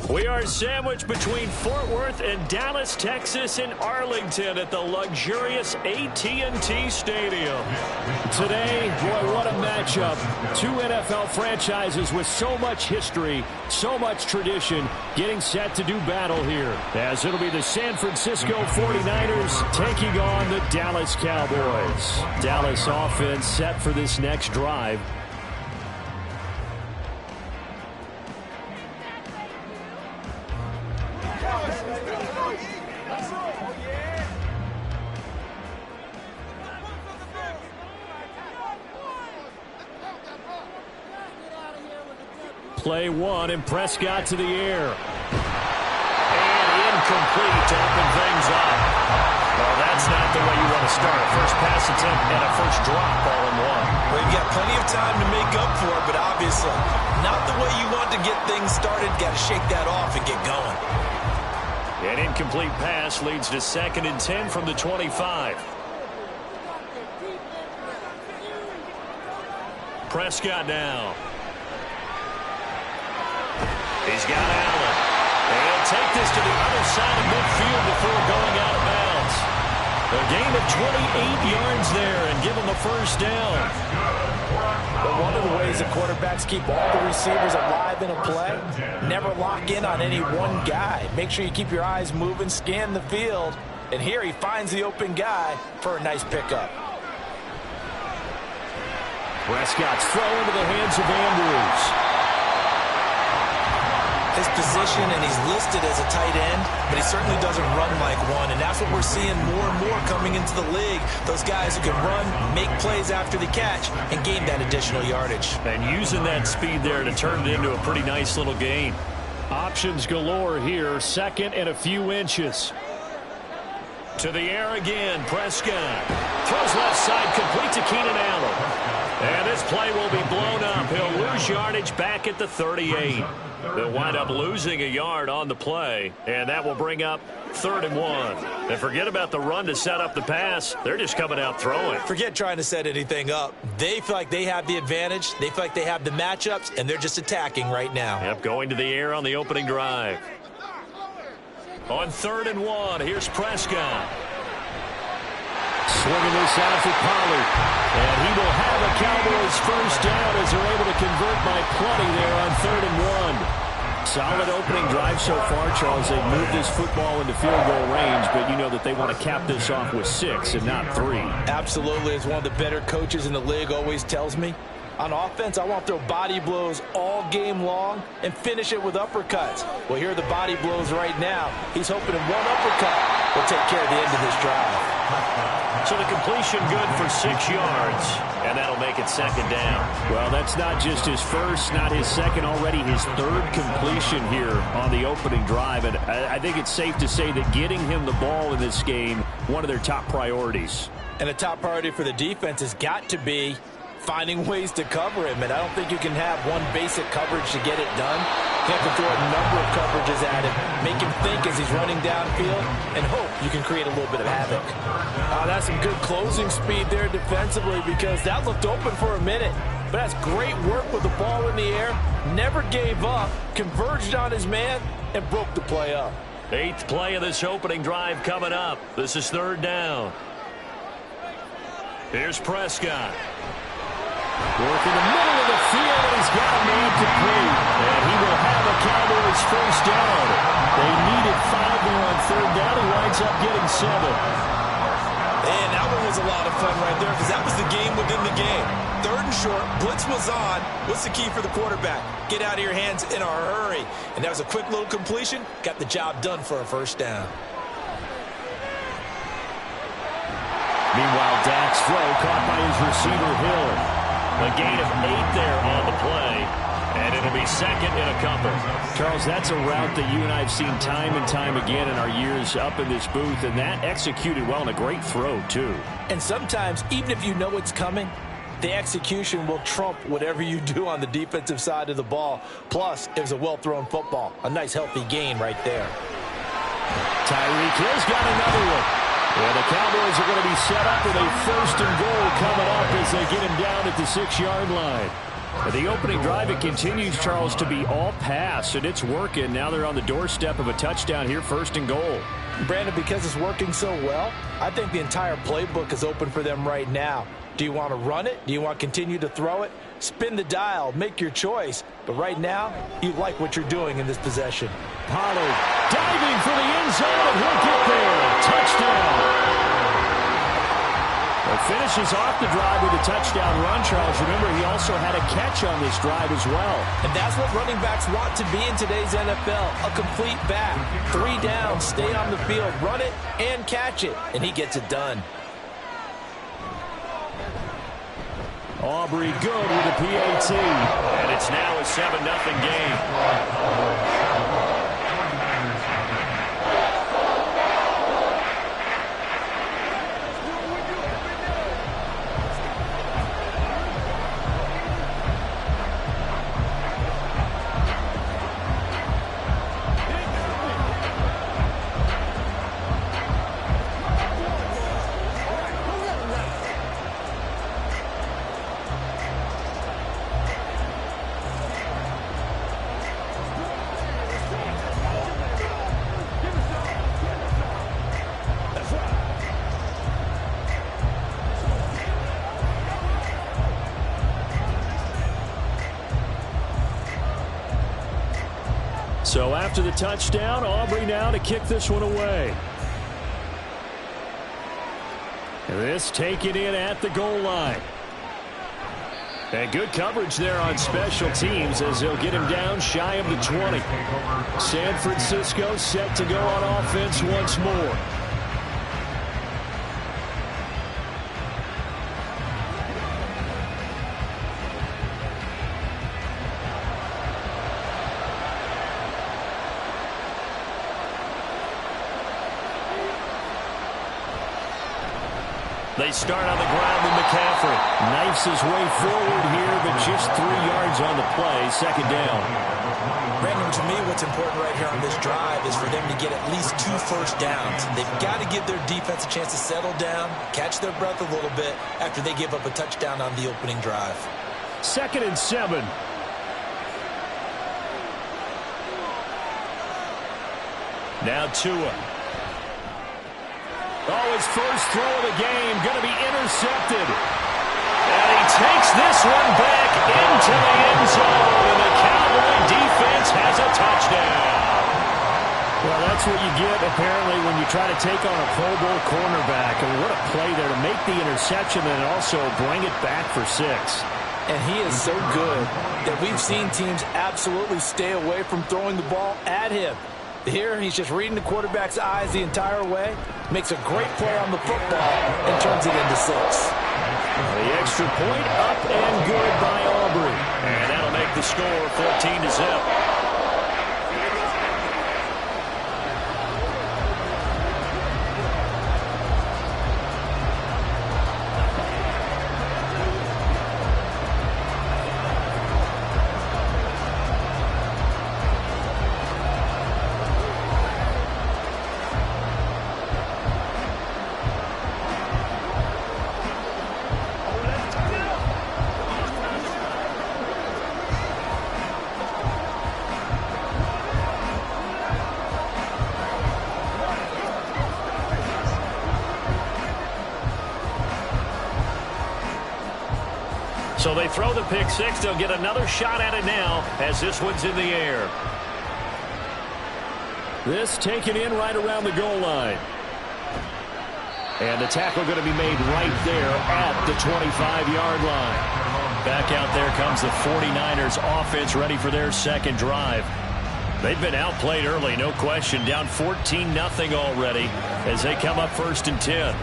We are sandwiched between Fort Worth and Dallas, Texas, and Arlington at the luxurious AT&T Stadium. Today, boy, what a matchup. Two NFL franchises with so much history, so much tradition, getting set to do battle here. As it'll be the San Francisco 49ers taking on the Dallas Cowboys. Dallas offense set for this next drive. Play one, and Prescott to the air. And incomplete to open things up. Well, that's not the way you want to start. First pass attempt and a first drop all in one. Well, you've got plenty of time to make up for it, but obviously not the way you want to get things started. Got to shake that off and get going. An incomplete pass leads to 2nd and 10 from the 25. Prescott now. He's got Allen. They'll take this to the other side of midfield before going out of bounds. A gain of 28 yards there and give him a first down. But one of the ways the quarterbacks keep all the receivers alive in a play, never lock in on any one guy. Make sure you keep your eyes moving, scan the field. And here he finds the open guy for a nice pickup. Prescott's throw into the hands of Andrews. His position, and he's listed as a tight end, but he certainly doesn't run like one, and that's what we're seeing more and more coming into the league. Those guys who can run, make plays after the catch, and gain that additional yardage. And using that speed there to turn it into a pretty nice little gain. Options galore here, 2nd and a few inches. To the air again, Prescott. Throws left side, complete to Keenan Allen. And this play will be blown up. He'll lose yardage back at the 38. They'll wind up losing a yard on the play, and that will bring up 3rd and 1. And forget about the run to set up the pass. They're just coming out throwing. Forget trying to set anything up. They feel like they have the advantage. They feel like they have the matchups, and they're just attacking right now. Yep, going to the air on the opening drive. On 3rd and 1, here's Prescott. Swinging this out for Pollard. And he will have a Cowboys first down as they're able to convert by plenty there on 3rd and 1. Solid opening drive so far, Charles. They've moved this football into field goal range, but you know that they want to cap this off with 6 and not 3. Absolutely. As one of the better coaches in the league always tells me, on offense, I want to throw body blows all game long and finish it with uppercuts. Well, here are the body blows right now. He's hoping one uppercut will take care of the end of this drive. So the completion good for 6 yards, and that'll make it 2nd down. Well, that's not just his first, not his second, already his 3rd completion here on the opening drive. And I think it's safe to say that getting him the ball in this game, one of their top priorities. And a top priority for the defense has got to be finding ways to cover him, and I don't think you can have one basic coverage to get it done. You have to throw a number of coverages at him, make him think as he's running downfield, and hope you can create a little bit of havoc. That's some good closing speed there defensively, because that looked open for a minute. But that's great work with the ball in the air, never gave up, converged on his man, and broke the play up. 8th play of this opening drive coming up. This is 3rd down. Here's Prescott. Work in the middle of the field, and he's got a man complete. And he will have a Cowboys first down. They needed 5 there on 3rd down. He winds up getting 7. And that one was a lot of fun right there, because that was the game within the game. 3rd and short, blitz was on. What's the key for the quarterback? Get out of your hands in a hurry. And that was a quick little completion. Got the job done for a first down. Meanwhile, Dak's throw caught by his receiver, Hill. A gain of 8 there on the play, and it'll be 2nd and a couple. Charles, that's a route that you and I have seen time and time again in our years up in this booth, and that executed well and a great throw, too. And sometimes, even if you know it's coming, the execution will trump whatever you do on the defensive side of the ball. Plus, it was a well-thrown football. A nice, healthy gain right there. Tyreek Hill's got another one. Well, the Cowboys are going to be set up with a 1st and goal coming up as they get him down at the 6-yard line. The opening drive, it continues, Charles, to be all pass, and it's working. Now they're on the doorstep of a touchdown here, 1st and goal. Brandon, because it's working so well, I think the entire playbook is open for them right now. Do you want to run it? Do you want to continue to throw it? Spin the dial, make your choice. But right now, you like what you're doing in this possession. Pollard diving for the end zone, and he'll get there. Touchdown. Well, finishes off the drive with a touchdown run, Charles. Remember, he also had a catch on this drive as well. And that's what running backs want to be in today's NFL, a complete back. 3 down, stay on the field, run it, and catch it. And he gets it done. Aubrey good with a PAT. And it's now a 7-0 game. So after the touchdown, Aubrey now to kick this one away. This taken in at the goal line. And good coverage there on special teams as they'll get him down shy of the 20. San Francisco set to go on offense once more. They start on the ground with McCaffrey. Knifes his way forward here, but just 3 yards on the play. 2nd down. Brandon, to me, what's important right here on this drive is for them to get at least 2 first downs. They've got to give their defense a chance to settle down, catch their breath a little bit after they give up a touchdown on the opening drive. 2nd and 7. Now Tua. Oh, his first throw of the game going to be intercepted. And he takes this one back into the end zone, and the Cowboy defense has a touchdown. Well, that's what you get, apparently, when you try to take on a Pro Bowl cornerback. I mean, what a play there to make the interception and also bring it back for 6. And he is so good that we've seen teams absolutely stay away from throwing the ball at him. Here, he's just reading the quarterback's eyes the entire way, makes a great play on the football, and turns it into 6. The extra point up and good by Aubrey. And that'll make the score 14-0. So they throw the pick 6. They'll get another shot at it now as this one's in the air. This taken in right around the goal line. And the tackle going to be made right there at the 25-yard line. Back out there comes the 49ers offense ready for their second drive. They've been outplayed early, no question. Down 14-0 already as they come up 1st and 10.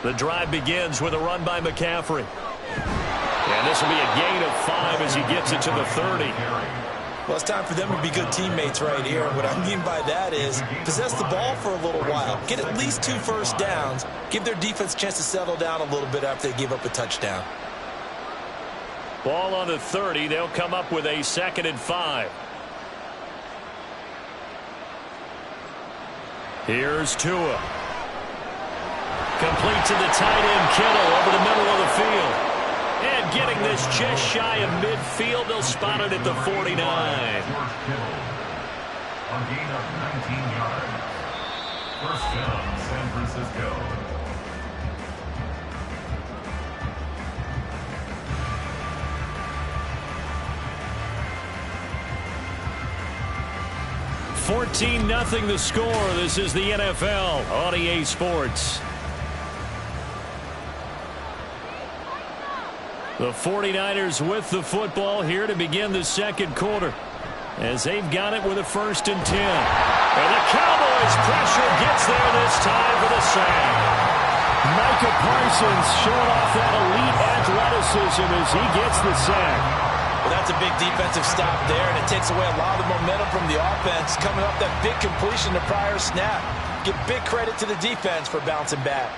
The drive begins with a run by McCaffrey. And this will be a gain of 5 as he gets it to the 30. Well, it's time for them to be good teammates right here. And what I mean by that is possess the ball for a little while. Get at least 2 first downs. Give their defense a chance to settle down a little bit after they give up a touchdown. Ball on the 30. They'll come up with a 2nd and 5. Here's Tua. Complete to the tight end, Kittle, over the middle of the field. And getting this just shy of midfield, they'll spot it at the 49. George Kittle. A gain of 19 yards. First down, San Francisco. $14-0 the score. This is the NFL on EA Sports. The 49ers with the football here to begin the second quarter, as they've got it with a 1st and 10. And the Cowboys pressure gets there this time for the sack. Micah Parsons showing off that elite athleticism as he gets the sack. Well, that's a big defensive stop there, and it takes away a lot of the momentum from the offense. Coming up that big completion to prior snap. Give big credit to the defense for bouncing back.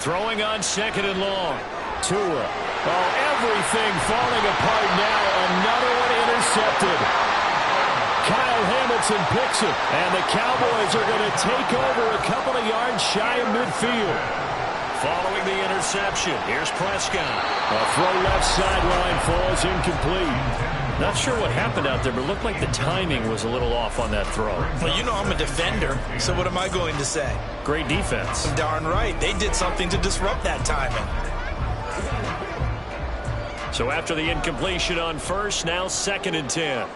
Throwing on 2nd and long. Tua. Oh, everything falling apart now. Another one intercepted. Kyle Hamilton picks it, and the Cowboys are going to take over a couple of yards shy of midfield. Following the interception, here's Prescott. A throw left sideline falls incomplete. Not sure what happened out there, but it looked like the timing was a little off on that throw. Well, you know I'm a defender, so what am I going to say? Great defense. Darn right. They did something to disrupt that timing. So after the incompletion on 1st, now 2nd and 10.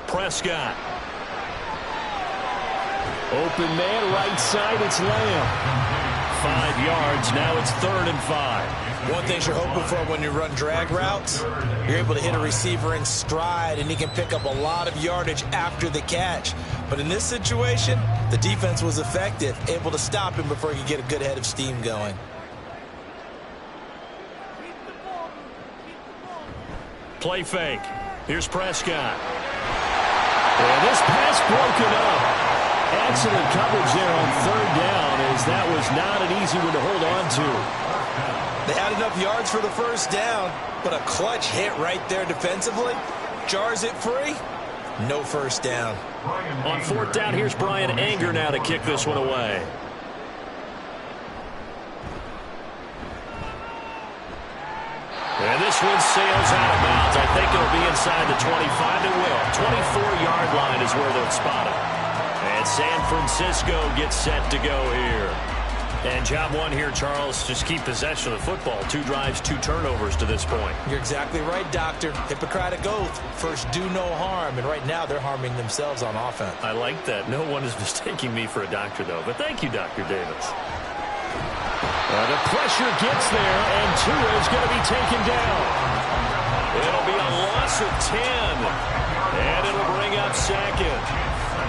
Prescott. Open man, right side, it's Lamb. 5 yards, now it's 3rd and 5. One thing you're hoping for when you run drag routes, you're able to hit a receiver in stride, and he can pick up a lot of yardage after the catch. But in this situation, the defense was effective, able to stop him before he could get a good head of steam going. Play fake. Here's Prescott. And this pass broken up. Excellent coverage there on 3rd down, as that was not an easy one to hold on to. They had enough yards for the 1st down, but a clutch hit right there defensively. Jars it free. No 1st down. On 4th down, here's Brian Anger now to kick this one away. And this one sails out of bounds. I think it'll be inside the 25. It will. 24-yard line is where they'll spot it. And San Francisco gets set to go here. And job one here, Charles, just keep possession of the football. 2 drives, 2 turnovers to this point. You're exactly right, Doctor. Hippocratic oath. First, do no harm. And right now, they're harming themselves on offense. I like that. No one is mistaking me for a doctor, though. But thank you, Dr. Davis. The pressure gets there, and Tua is going to be taken down. It'll be a loss of 10. And it'll bring up 2nd.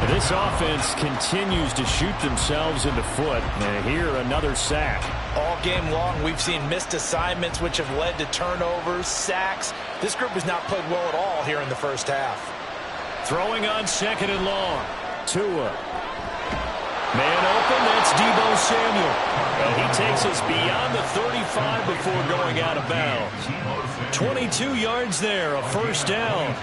This offense continues to shoot themselves in the foot. And here, another sack. All game long, we've seen missed assignments, which have led to turnovers, sacks. This group has not played well at all here in the 1st half. Throwing on 2nd and long. Tua. Man open, that's Deebo Samuel. And he takes us beyond the 35 before going out of bounds. 22 yards there, a 1st down.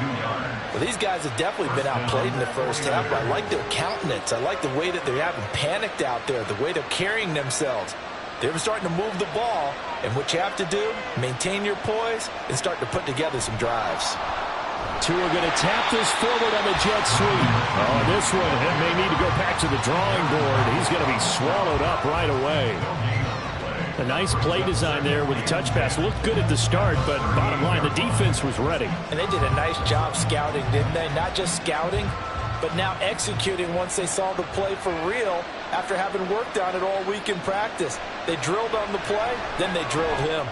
Well, these guys have definitely been outplayed in the 1st half, but I like their countenance. I like the way that they haven't panicked out there, the way they're carrying themselves. They're starting to move the ball, and what you have to do, maintain your poise and start to put together some drives. Tua going to tap this forward on the jet sweep. Oh, this one, it may need to go back to the drawing board. He's going to be swallowed up right away. A nice play design there with the touch pass. Looked good at the start, but bottom line, the defense was ready. And they did a nice job scouting, didn't they? Not just scouting, but now executing once they saw the play for real after having worked on it all week in practice. They drilled on the play, then they drilled him.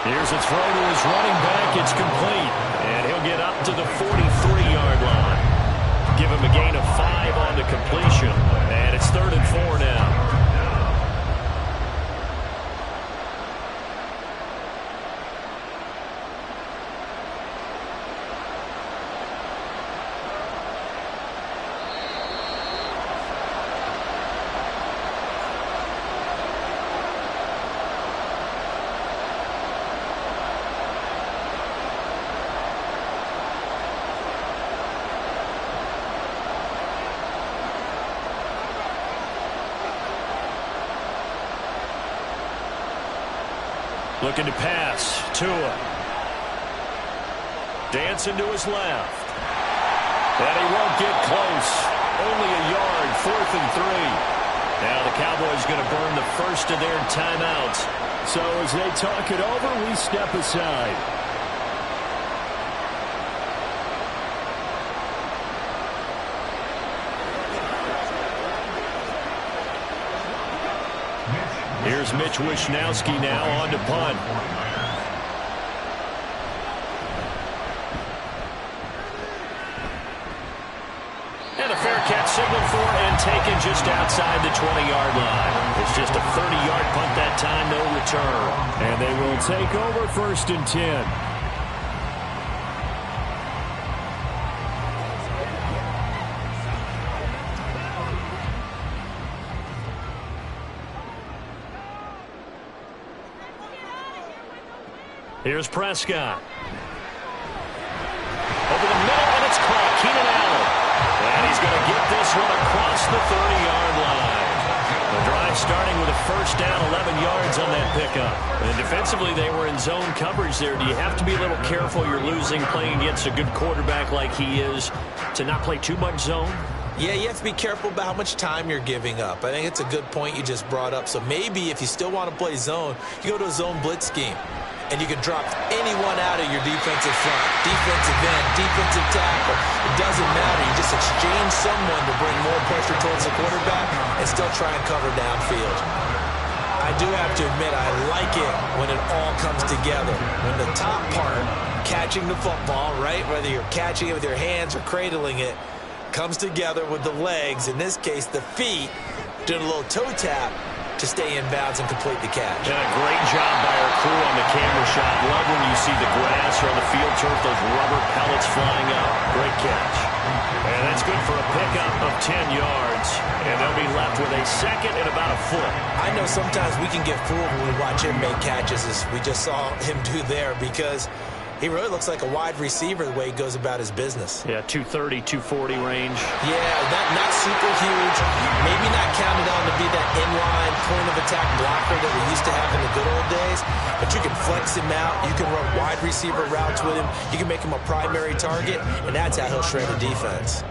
Here's a throw to his running back. It's complete. And he'll get up to the 43-yard line. Give him a gain of 5 on the completion. And it's 3rd and 4 now. Looking to pass. Tua. Dancing to his left. And he won't get close. Only a yard, 4th and 3. Now the Cowboys going to burn the first of their timeouts. So as they talk it over, we step aside. Here's Mitch Wishnowsky now on to punt. And a fair catch signaled for and taken just outside the 20-yard line. It's just a 30-yard punt that time, no return. And they will take over 1st and 10. Here's Prescott. Over the middle, and it's caught. Keenan Allen. And he's going to get this one across the 30-yard line. The drive starting with a first down, 11 yards on that pickup. And defensively, they were in zone coverage there. Do you have to be a little careful? You're losing playing against a good quarterback like he is to not play too much zone? Yeah, you have to be careful about how much time you're giving up. I think it's a good point you just brought up. So maybe if you still want to play zone, you go to a zone blitz scheme. And you can drop anyone out of your defensive front, defensive end, defensive tackle. It doesn't matter. You just exchange someone to bring more pressure towards the quarterback and still try and cover downfield. I do have to admit, I like it when it all comes together. When the top part, catching the football, right, whether you're catching it with your hands or cradling it, comes together with the legs, in this case the feet, doing a little toe tap to stay in bounds and complete the catch. And a great job by our crew on the camera shot. Love when you see the grass or on the field turf, those rubber pellets flying up. Great catch. And that's good for a pickup of 10 yards. And they'll be left with a second and about a foot. I know sometimes we can get fooled when we watch him make catches, as we just saw him do there, because he really looks like a wide receiver the way he goes about his business. Yeah, 230, 240 range. Yeah, not super huge. Maybe not counted on to be that inline point-of-attack blocker that we used to have in the good old days. But you can flex him out. You can run wide receiver routes with him. You can make him a primary target, and that's how he'll shred the defense.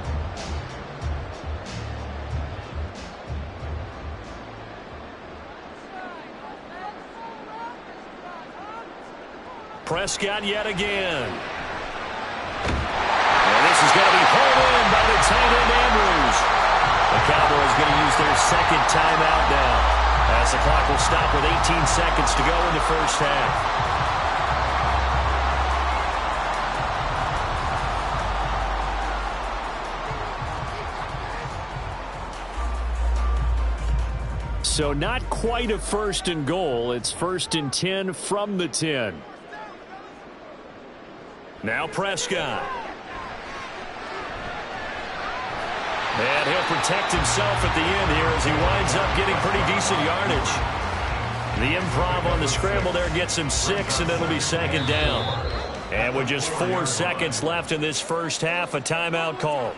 Prescott yet again. And this is going to be pulled in by the tight end Andrews. The Cowboys going to use their second timeout now, as the clock will stop with 18 seconds to go in the first half. So not quite a 1st and goal. It's 1st and 10 from the 10. Now Prescott. And he'll protect himself at the end here as he winds up getting pretty decent yardage. The improv on the scramble there gets him 6, and it'll be 2nd down. And with just 4 seconds left in this first half, a timeout call.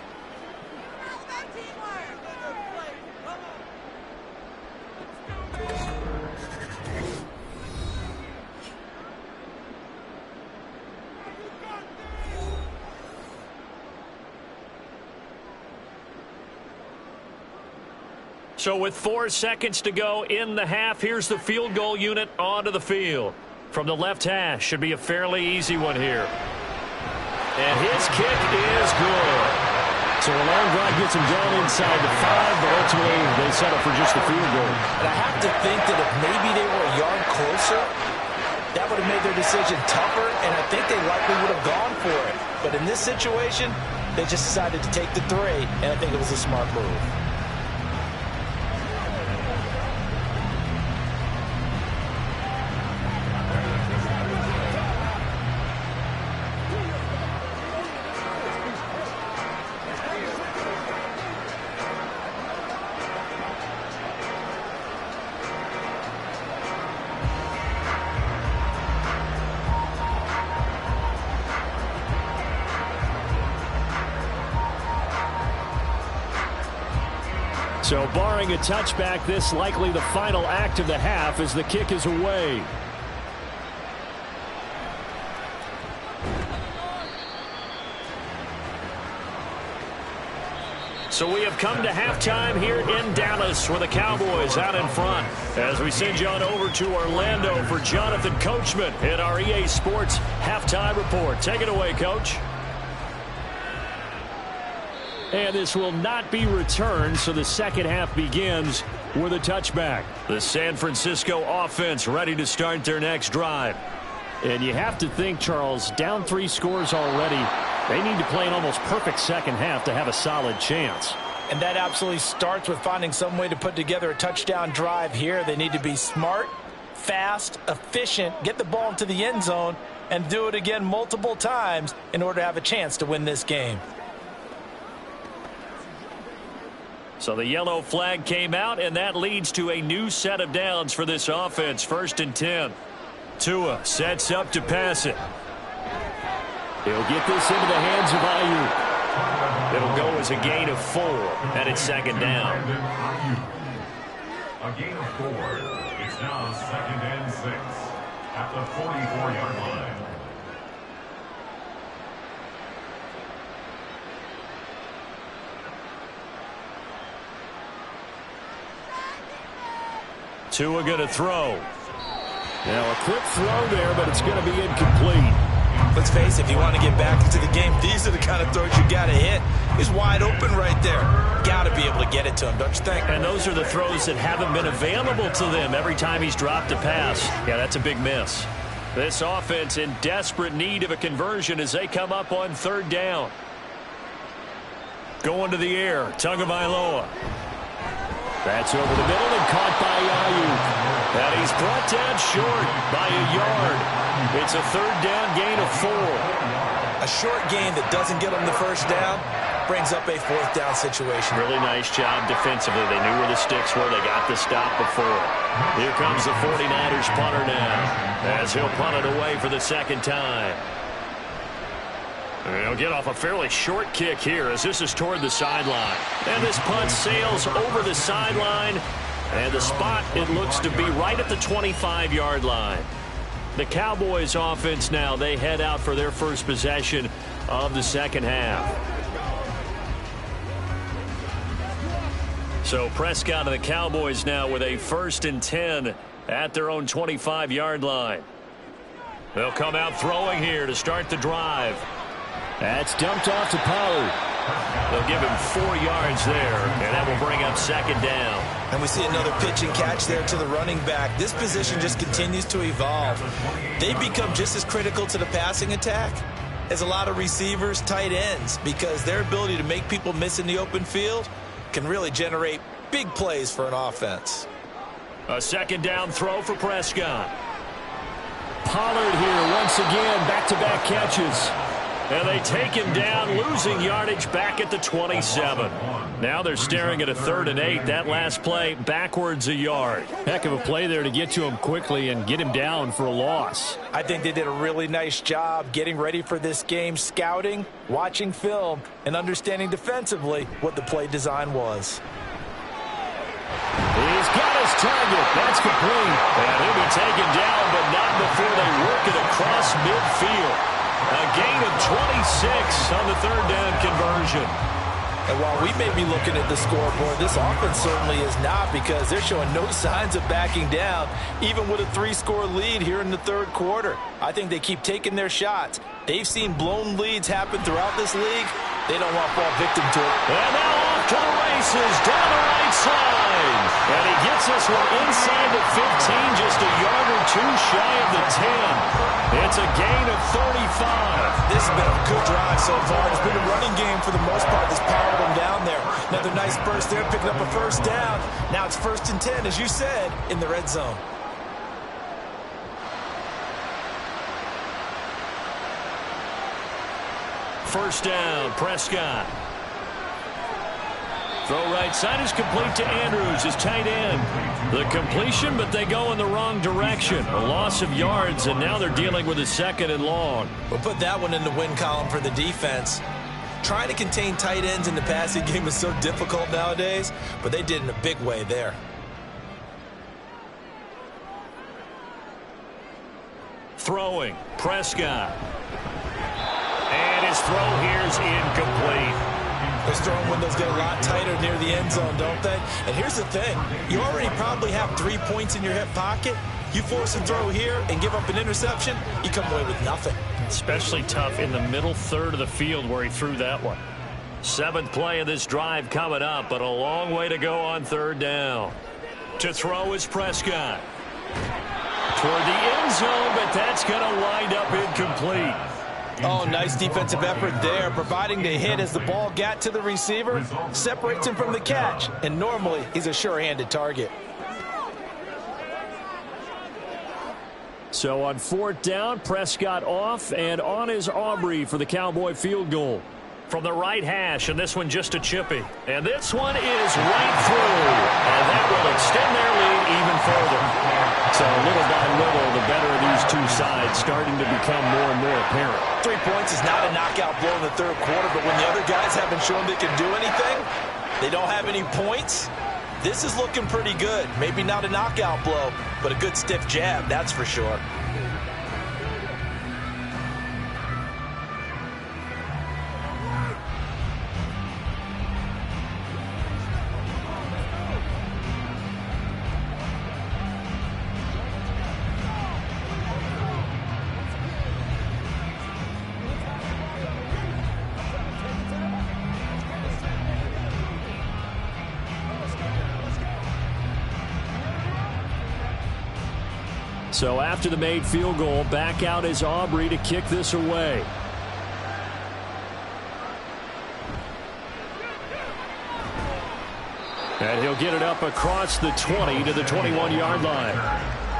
So with 4 seconds to go in the half, here's the field goal unit onto the field. From the left hash, should be a fairly easy one here. And his kick is good. So a long drive gets him down inside the 5, but ultimately they settle for just the field goal. And I have to think that if maybe they were a yard closer, that would have made their decision tougher, and I think they likely would have gone for it. But in this situation, they just decided to take the 3, and I think it was a smart move. So barring a touchback, this likely the final act of the half as the kick is away. So we have come to halftime here in Dallas where the Cowboys out in front. As we send you on over to Orlando for Jonathan Coachman in our EA Sports Halftime Report. Take it away, Coach. And this will not be returned, so the second half begins with a touchback. The San Francisco offense ready to start their next drive. And you have to think, Charles, down 3 scores already. They need to play an almost perfect second half to have a solid chance. And that absolutely starts with finding some way to put together a touchdown drive here. They need to be smart, fast, efficient, get the ball into the end zone, and do it again multiple times in order to have a chance to win this game. So the yellow flag came out, and that leads to a new set of downs for this offense. 1st and 10. Tua sets up to pass it. He'll get this into the hands of Ayuk. It'll go as a gain of 4, and it's 2nd down. A gain of 4. It's now 2nd and 6 at the 44-yard line. Tua going to throw. Now a quick throw there, but it's going to be incomplete. Let's face it, if you want to get back into the game, these are the kind of throws you got to hit. He's wide open right there. Got to be able to get it to him, don't you think? And those are the throws that haven't been available to them every time he's dropped a pass. Yeah, that's a big miss. This offense in desperate need of a conversion as they come up on 3rd down. Going to the air, Tagovailoa. That's over the middle and caught by Ayuk. And he's brought down short by a yard. It's a 3rd down gain of 4. A short gain that doesn't get him the 1st down brings up a 4th down situation. Really nice job defensively. They knew where the sticks were. They got the stop before. Here comes the 49ers punter now as he'll punt it away for the 2nd time. And he'll get off a fairly short kick here as this is toward the sideline. And this punt sails over the sideline. And the spot, it looks to be right at the 25-yard line. The Cowboys offense now, they head out for their first possession of the second half. So Prescott and the Cowboys now with a 1st and 10 at their own 25-yard line. They'll come out throwing here to start the drive. That's dumped off to Pollard. They'll give him 4 yards there, and that will bring up 2nd down. And we see another pitch and catch there to the running back. This position just continues to evolve. They become just as critical to the passing attack as a lot of receivers, tight ends, because their ability to make people miss in the open field can really generate big plays for an offense. A 2nd down throw for Prescott. Pollard here once again, back-to-back catches. And they take him down, losing yardage back at the 27. Now they're staring at a 3rd and 8. That last play, backwards a yard. Heck of a play there to get to him quickly and get him down for a loss. I think they did a really nice job getting ready for this game, scouting, watching film, and understanding defensively what the play design was. He's got his target. That's complete. And he'll be taken down, but not before they work it across midfield. A gain of 26 on the 3rd down conversion. And while we may be looking at the scoreboard, this offense certainly is not, because they're showing no signs of backing down, even with a 3-score lead here in the 3rd quarter. I think they keep taking their shots. They've seen blown leads happen throughout this league. They don't want to fall victim to it. And now off to the races down the right side. And he gets this one inside the 15, just a yard or 2 shy of the 10. It's a gain of 35. This has been a good drive so far. It's been a running game for the most part that's powered them down there. Another nice burst there, picking up a 1st down. Now it's 1st and 10, as you said, in the red zone. First down, Prescott. Throw right side is complete to Andrews, his tight end. The completion, but they go in the wrong direction. A loss of yards, and now they're dealing with a 2nd and long. We'll put that one in the win column for the defense. Trying to contain tight ends in the passing game is so difficult nowadays, but they did in a big way there. Throwing, Prescott. And his throw here is incomplete. Those throwing windows get a lot tighter near the end zone, don't they? And here's the thing. You already probably have 3 points in your hip pocket. You force a throw here and give up an interception, you come away with nothing. Especially tough in the middle third of the field where he threw that one. 7th play of this drive coming up, but a long way to go on 3rd down. To throw is Prescott. Toward the end zone, but that's going to wind up incomplete. Oh, nice defensive effort there, providing the hit as the ball got to the receiver, separates him from the catch, and normally he's a sure-handed target. So on 4th down, Prescott off, and on is Aubrey for the Cowboy field goal. From the right hash, and this one just a chippy. And this one is right through. And that will extend their lead even further. So little by little, the better of these two sides starting to become more and more apparent. 3 points is not a knockout blow in the 3rd quarter, but when the other guys haven't shown they can do anything, they don't have any points, this is looking pretty good. Maybe not a knockout blow, but a good stiff jab, that's for sure. So after the made field goal, back out is Aubrey to kick this away. And he'll get it up across the 20 to the 21-yard line.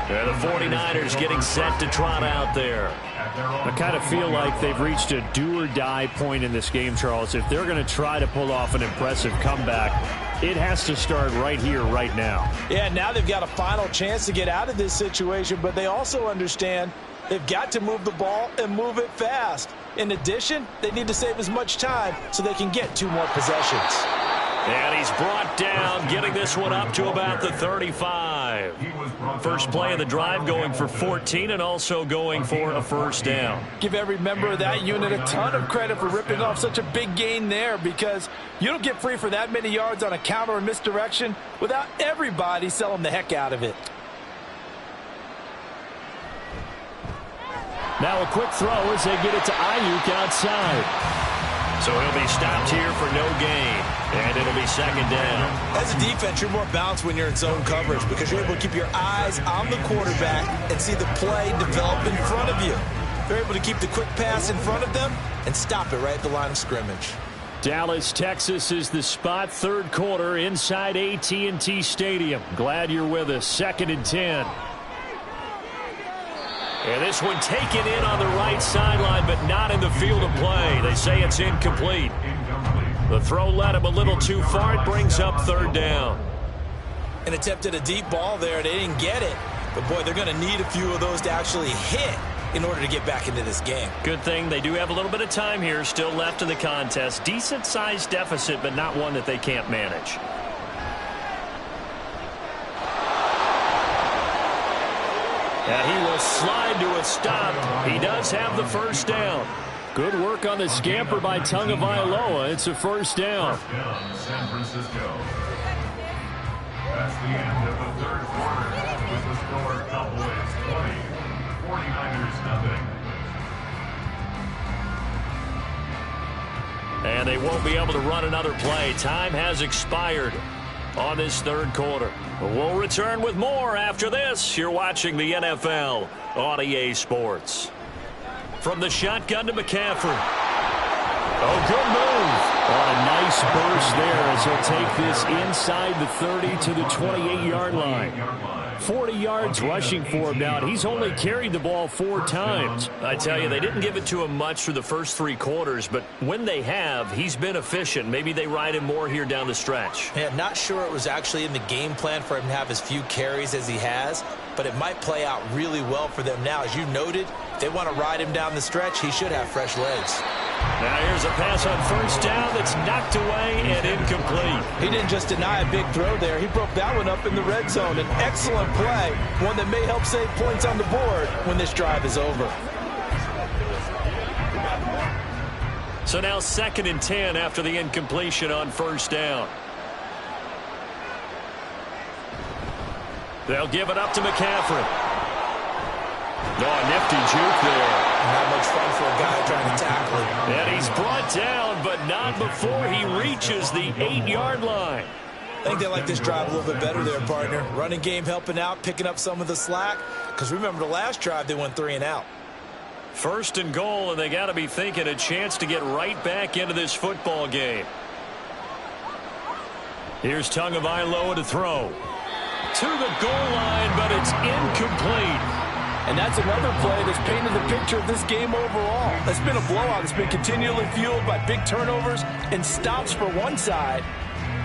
And the 49ers getting set to trot out there. I kind of feel like they've reached a do-or-die point in this game, Charles. If they're going to try to pull off an impressive comeback, it has to start right here, right now. Yeah, now they've got a final chance to get out of this situation, but they also understand they've got to move the ball and move it fast. In addition, they need to save as much time so they can get 2 more possessions. And he's brought down, getting this one up to about the 35. First play of the drive going for 14 and also going for a first down. Give every member of that unit a ton of credit for ripping off such a big gain there, because you don't get free for that many yards on a counter or misdirection without everybody selling the heck out of it. Now a quick throw as they get it to Ayuk outside. So he'll be stopped here for no gain, and it'll be 2nd down. As a defense, you're more balanced when you're in zone coverage because you're able to keep your eyes on the quarterback and see the play develop in front of you. They're able to keep the quick pass in front of them and stop it right at the line of scrimmage. Dallas, Texas is the spot, 3rd quarter inside AT&T Stadium. Glad you're with us. 2nd and 10. And this one taken in on the right sideline, but not in the field of play. They say it's incomplete. The throw led him a little too far. It brings up 3rd down. An attempt at a deep ball there. They didn't get it. But, boy, they're going to need a few of those to actually hit in order to get back into this game. Good thing they do have a little bit of time here still left in the contest. Decent-sized deficit, but not one that they can't manage. And he will slide to a stop. He does have the first down. Good work on the scamper by Tagovailoa. It's a first down. First down, San Francisco. That's the end of the 3rd quarter with the score Cowboys 20, 49ers nothing. And they won't be able to run another play. Time has expired on this 3rd quarter. We'll return with more after this. You're watching the NFL on EA Sports. From the shotgun to McCaffrey. Oh, good move. Oh, a nice burst there as he'll take this inside the 30 to the 28-yard line. 40 yards rushing for him now. He's only carried the ball 4 times. I tell you, they didn't give it to him much through the first 3 quarters, but when they have, he's been efficient. Maybe they ride him more here down the stretch. Yeah, not sure it was actually in the game plan for him to have as few carries as he has, but it might play out really well for them now. As you noted, if they want to ride him down the stretch, he should have fresh legs. Now here's a pass on first down that's knocked away and incomplete. He didn't just deny a big throw there. He broke that one up in the red zone. An excellent play, one that may help save points on the board when this drive is over. So now 2nd and 10 after the incompletion on first down. They'll give it up to McCaffrey. Oh, nifty juke there. Not much fun for a guy trying to tackle him. And he's brought down, but not before he reaches the 8-yard line. I think they like this drive a little bit better there, partner. Running game helping out, picking up some of the slack. Because remember, the last drive, they went 3 and out. 1st and goal, and they got to be thinking a chance to get right back into this football game. Here's Tagovailoa to throw. To the goal line, but it's incomplete. And that's another play that's painted the picture of this game overall. It's been a blowout. It's been continually fueled by big turnovers and stops for one side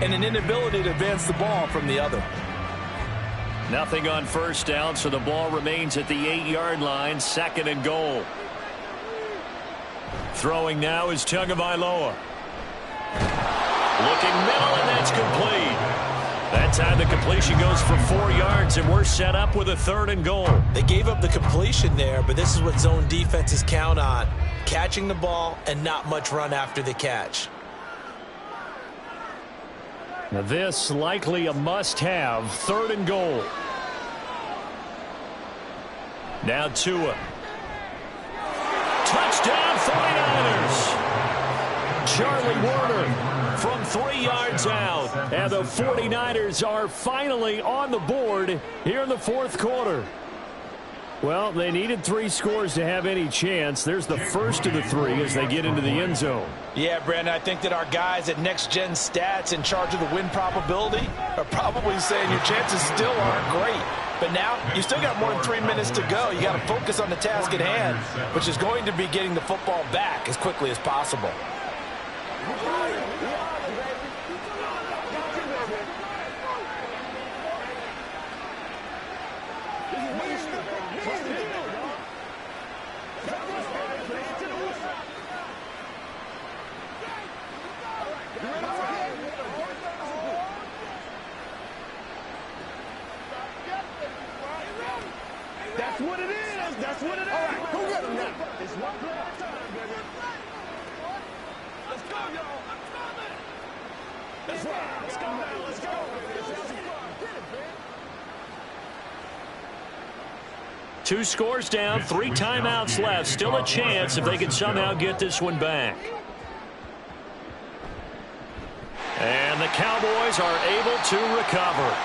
and an inability to advance the ball from the other. Nothing on first down, so the ball remains at the 8-yard line, 2nd and goal. Throwing now is Tagovailoa. Looking middle, and that's complete. That time the completion goes for 4 yards, and we're set up with a 3rd and goal. They gave up the completion there, but this is what zone defenses count on. Catching the ball and not much run after the catch. Now this likely a must-have, 3rd and goal. Now Tua. Touchdown 49ers. Charlie Warner from 3 yards out. And the 49ers are finally on the board here in the 4th quarter. Well, they needed 3 scores to have any chance. There's the first of the 3 as they get into the end zone. Yeah, Brandon, I think that our guys at Next Gen Stats in charge of the win probability are probably saying your chances still aren't great. But now you still got more than 3 minutes to go. You got to focus on the task at hand, which is going to be getting the football back as quickly as possible. That's what it is. That's what it is. All right, who got him now? It's one play at a time, baby. Let's go, y'all. I'm coming. That's right. Let's go, man. Let's go, baby. Let's have some fun. Get it, man. 2 scores down, 3 timeouts left. Still a chance if they can somehow get this one back. And the Cowboys are able to recover.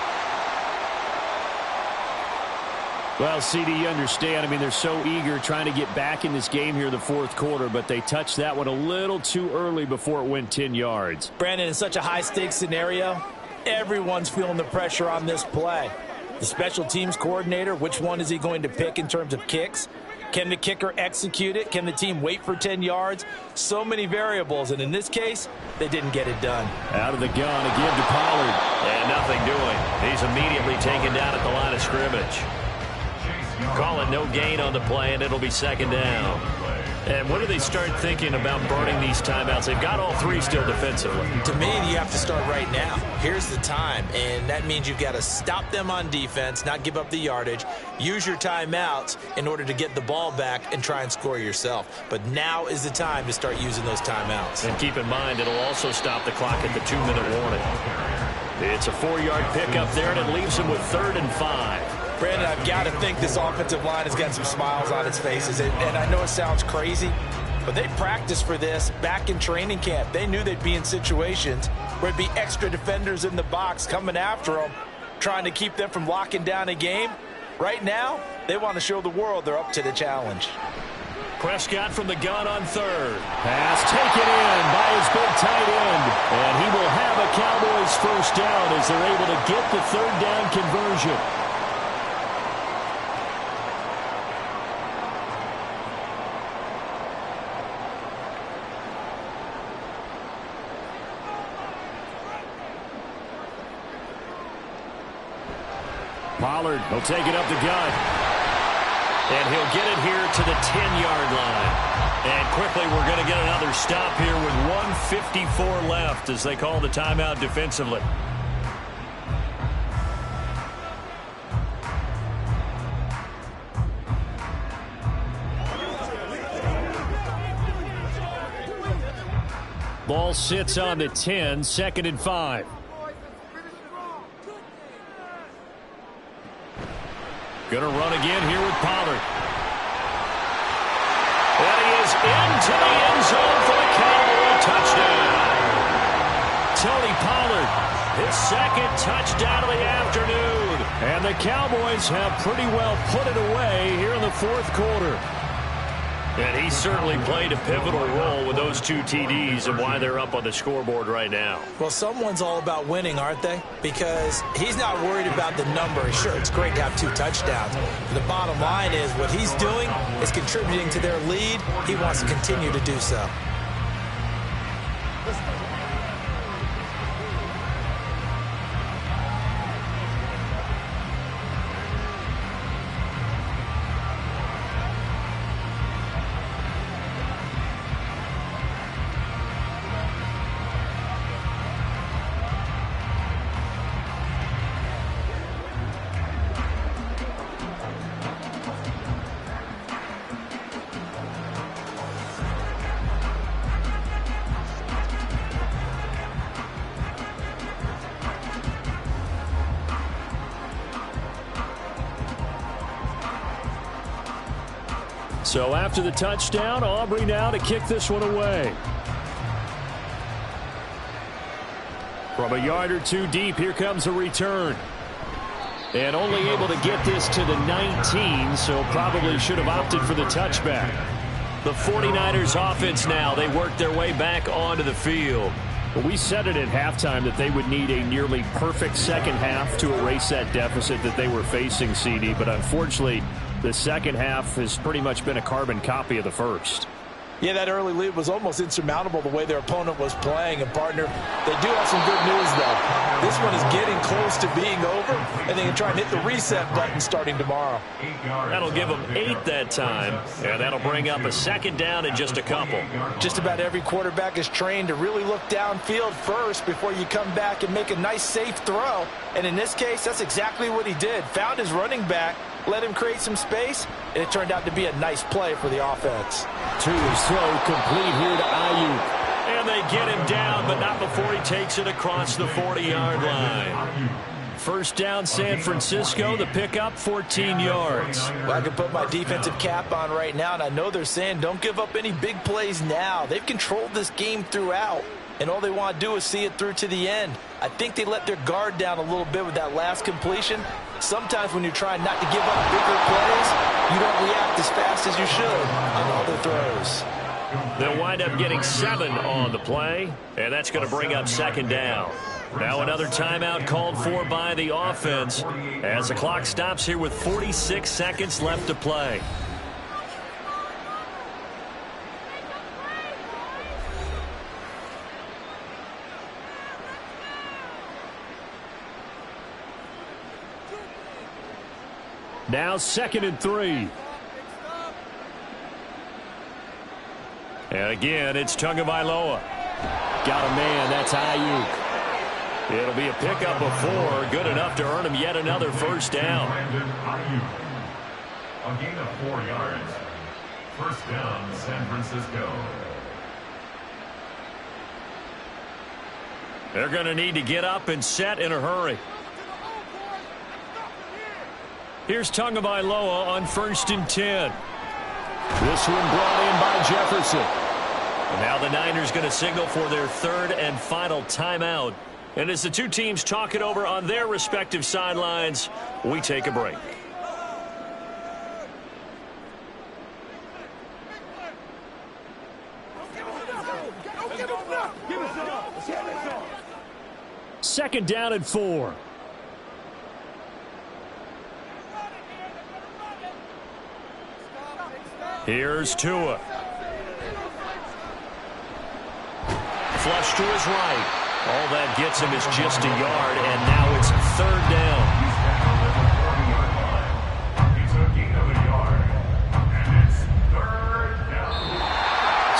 Well, CD, you understand. I mean, they're so eager trying to get back in this game here in the 4th quarter, but they touched that one a little too early before it went 10 yards. Brandon, in such a high-stakes scenario, everyone's feeling the pressure on this play. The special teams coordinator, which one is he going to pick in terms of kicks? Can the kicker execute it? Can the team wait for 10 yards? So many variables, and in this case, they didn't get it done. Out of the gun again to Pollard. And nothing doing. He's immediately taken down at the line of scrimmage. Call it no gain on the play, and it'll be 2nd down. And when do they start thinking about burning these timeouts? They've got all 3 still defensively. To me, you have to start right now. Here's the time, and that means you've got to stop them on defense, not give up the yardage, use your timeouts in order to get the ball back and try and score yourself. But now is the time to start using those timeouts. And keep in mind, it'll also stop the clock at the 2-minute warning. It's a 4-yard pickup there, and it leaves them with 3rd and 5. Brandon, I've got to think this offensive line has got some smiles on its faces. And I know it sounds crazy, but they practiced for this back in training camp. They knew they'd be in situations where it'd be extra defenders in the box coming after them, trying to keep them from locking down a game. Right now, they want to show the world they're up to the challenge. Prescott from the gun on 3rd. Pass taken in by his big tight end. And he will have a Cowboys first down as they're able to get the 3rd down conversion. Pollard will take it up the gut. And he'll get it here to the 10-yard line. And quickly we're going to get another stop here with 1:54 left as they call the timeout defensively. Ball sits on the 10, 2nd and 5. Going to run again here with Pollard. And he is into the end zone for the Cowboy touchdown. Tony Pollard, his 2nd touchdown of the afternoon. And the Cowboys have pretty well put it away here in the 4th quarter. And he certainly played a pivotal role with those 2 TDs and why they're up on the scoreboard right now. Well, someone's all about winning, aren't they? Because he's not worried about the number. Sure, it's great to have 2 touchdowns. But the bottom line is what he's doing is contributing to their lead. He wants to continue to do so. So after the touchdown, Aubrey now to kick this one away. From a yard or 2 deep, here comes a return. And only able to get this to the 19, so probably should have opted for the touchback. The 49ers offense now, they work their way back onto the field. Well, we said it at halftime that they would need a nearly perfect second half to erase that deficit that they were facing, CD, but unfortunately, the second half has pretty much been a carbon copy of the first. Yeah, that early lead was almost insurmountable the way their opponent was playing. And, partner, they do have some good news, though. This one is getting close to being over, and they can try and hit the reset button starting tomorrow. That'll give them 8 that time, and that'll bring up a 2nd down in just a couple. Just about every quarterback is trained to really look downfield first before you come back and make a nice, safe throw. And in this case, that's exactly what he did. Found his running back, let him create some space, and it turned out to be a nice play for the offense. To his throw, complete here to Ayuk. And they get him down, but not before he takes it across the 40-yard line. First down, San Francisco. The pickup, 14 yards. Well, I can put my defensive cap on right now, and I know they're saying don't give up any big plays now. They've controlled this game throughout, and all they want to do is see it through to the end. I think they let their guard down a little bit with that last completion. Sometimes when you're trying not to give up bigger plays, you don't react as fast as you should on all their throws. They'll wind up getting 7 on the play, and that's going to bring up 2nd down. Now another timeout called for by the offense as the clock stops here with 46 seconds left to play. Now 2nd and 3. And again, it's Tagovailoa. Got a man, that's Ayuk. It'll be a pickup of 4, good enough to earn him yet another first down. A gain of 4 yards. First down, San Francisco. They're going to need to get up and set in a hurry. Here's Tagovailoa on 1st and 10. This one brought in by Jefferson. And now the Niners going to signal for their 3rd and final timeout. And as the two teams talk it over on their respective sidelines, we take a break. Second down and 4. Here's Tua. Flush to his right. All that gets him is just a yard, and now it's 3rd down. He's down at the 40-yard line. He's a gain of a yard. And it's 3rd down.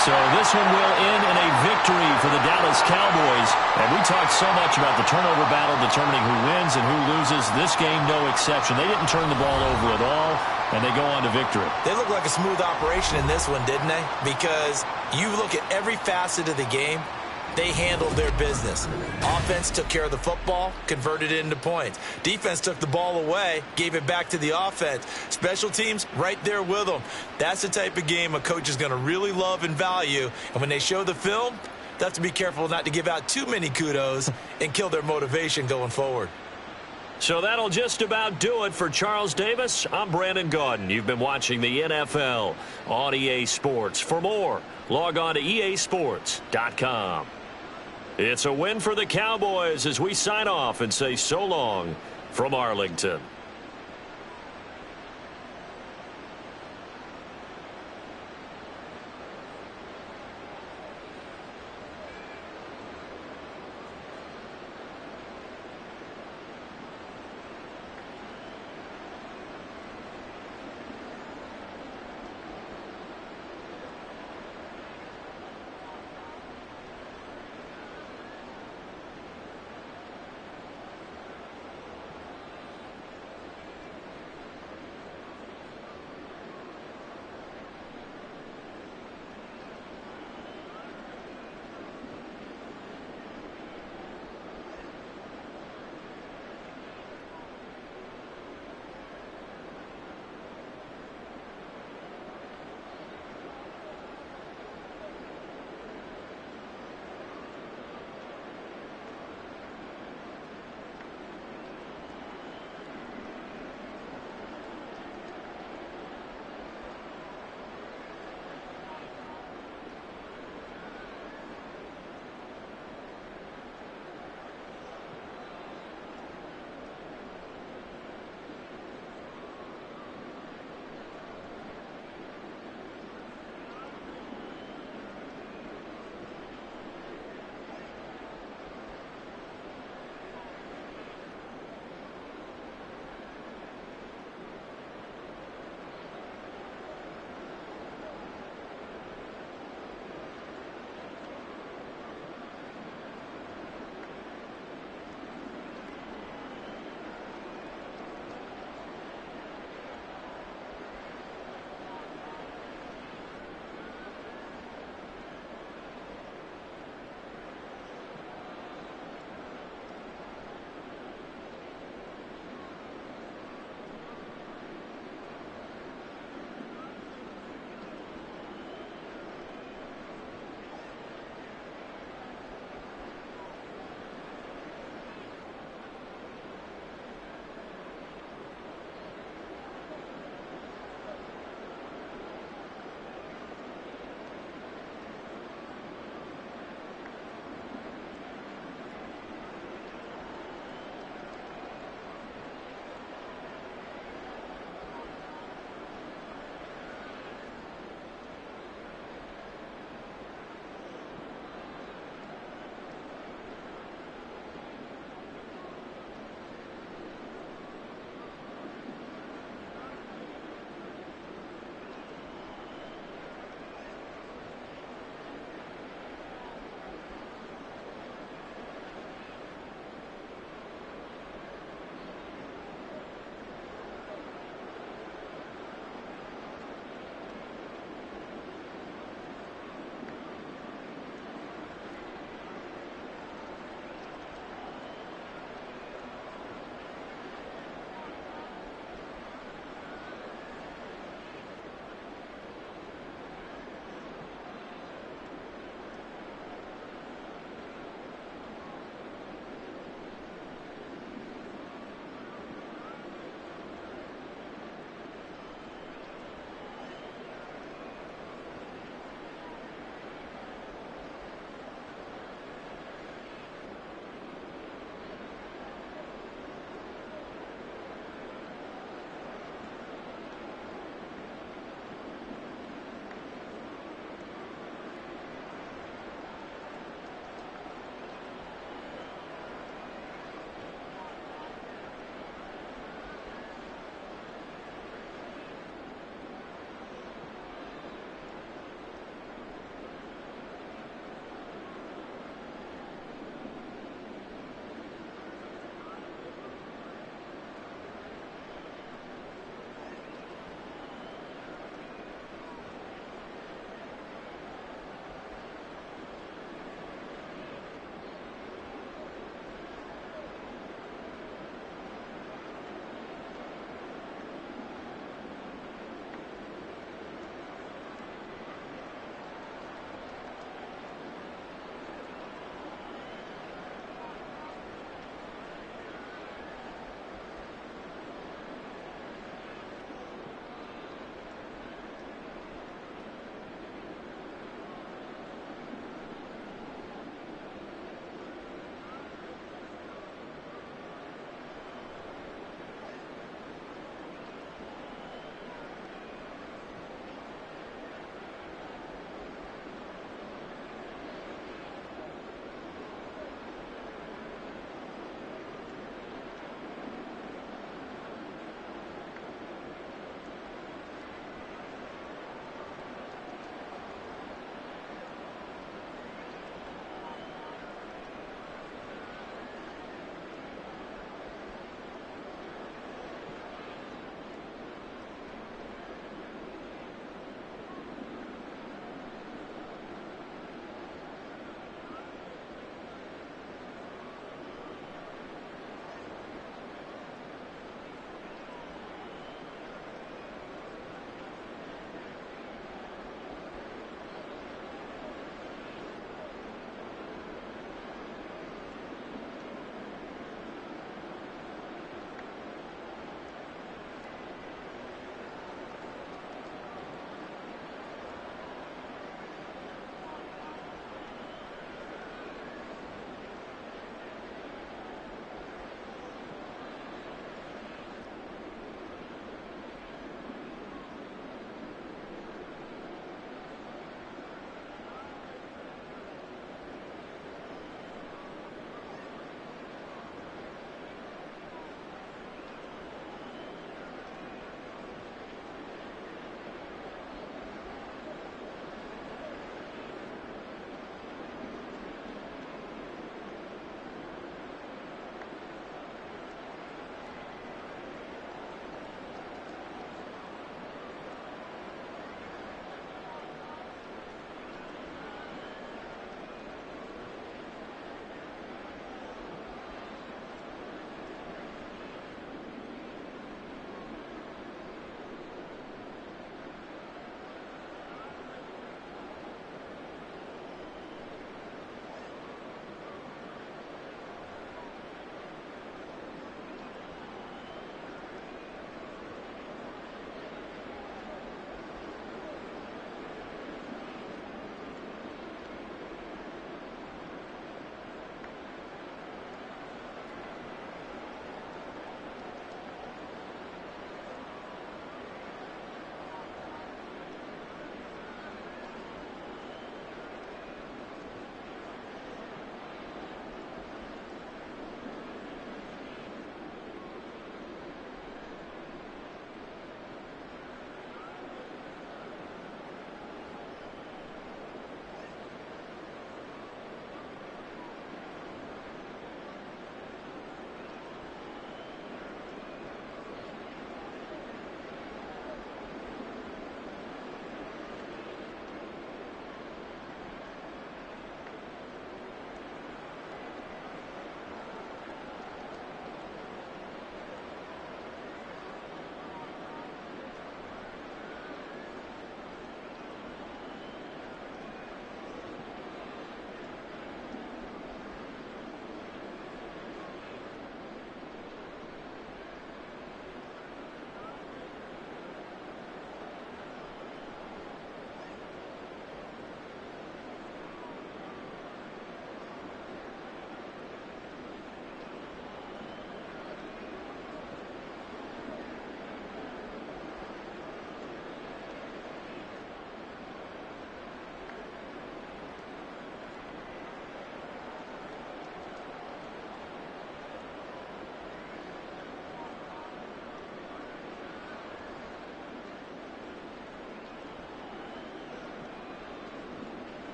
So this one will end in a victory for the Dallas Cowboys. And we talked so much about the turnover battle determining who wins and who loses. This game, no exception. They didn't turn the ball over at all, and they go on to victory. They look like a smooth operation in this one, didn't they? Because you look at every facet of the game, they handled their business. Offense took care of the football, converted it into points. Defense took the ball away, gave it back to the offense. Special teams, right there with them. That's the type of game a coach is going to really love and value. And when they show the film, they have to be careful not to give out too many kudos and kill their motivation going forward. So that'll just about do it for Charles Davis. I'm Brandon Gaudin. You've been watching the NFL on EA Sports. For more, log on to easports.com. It's a win for the Cowboys as we sign off and say so long from Arlington.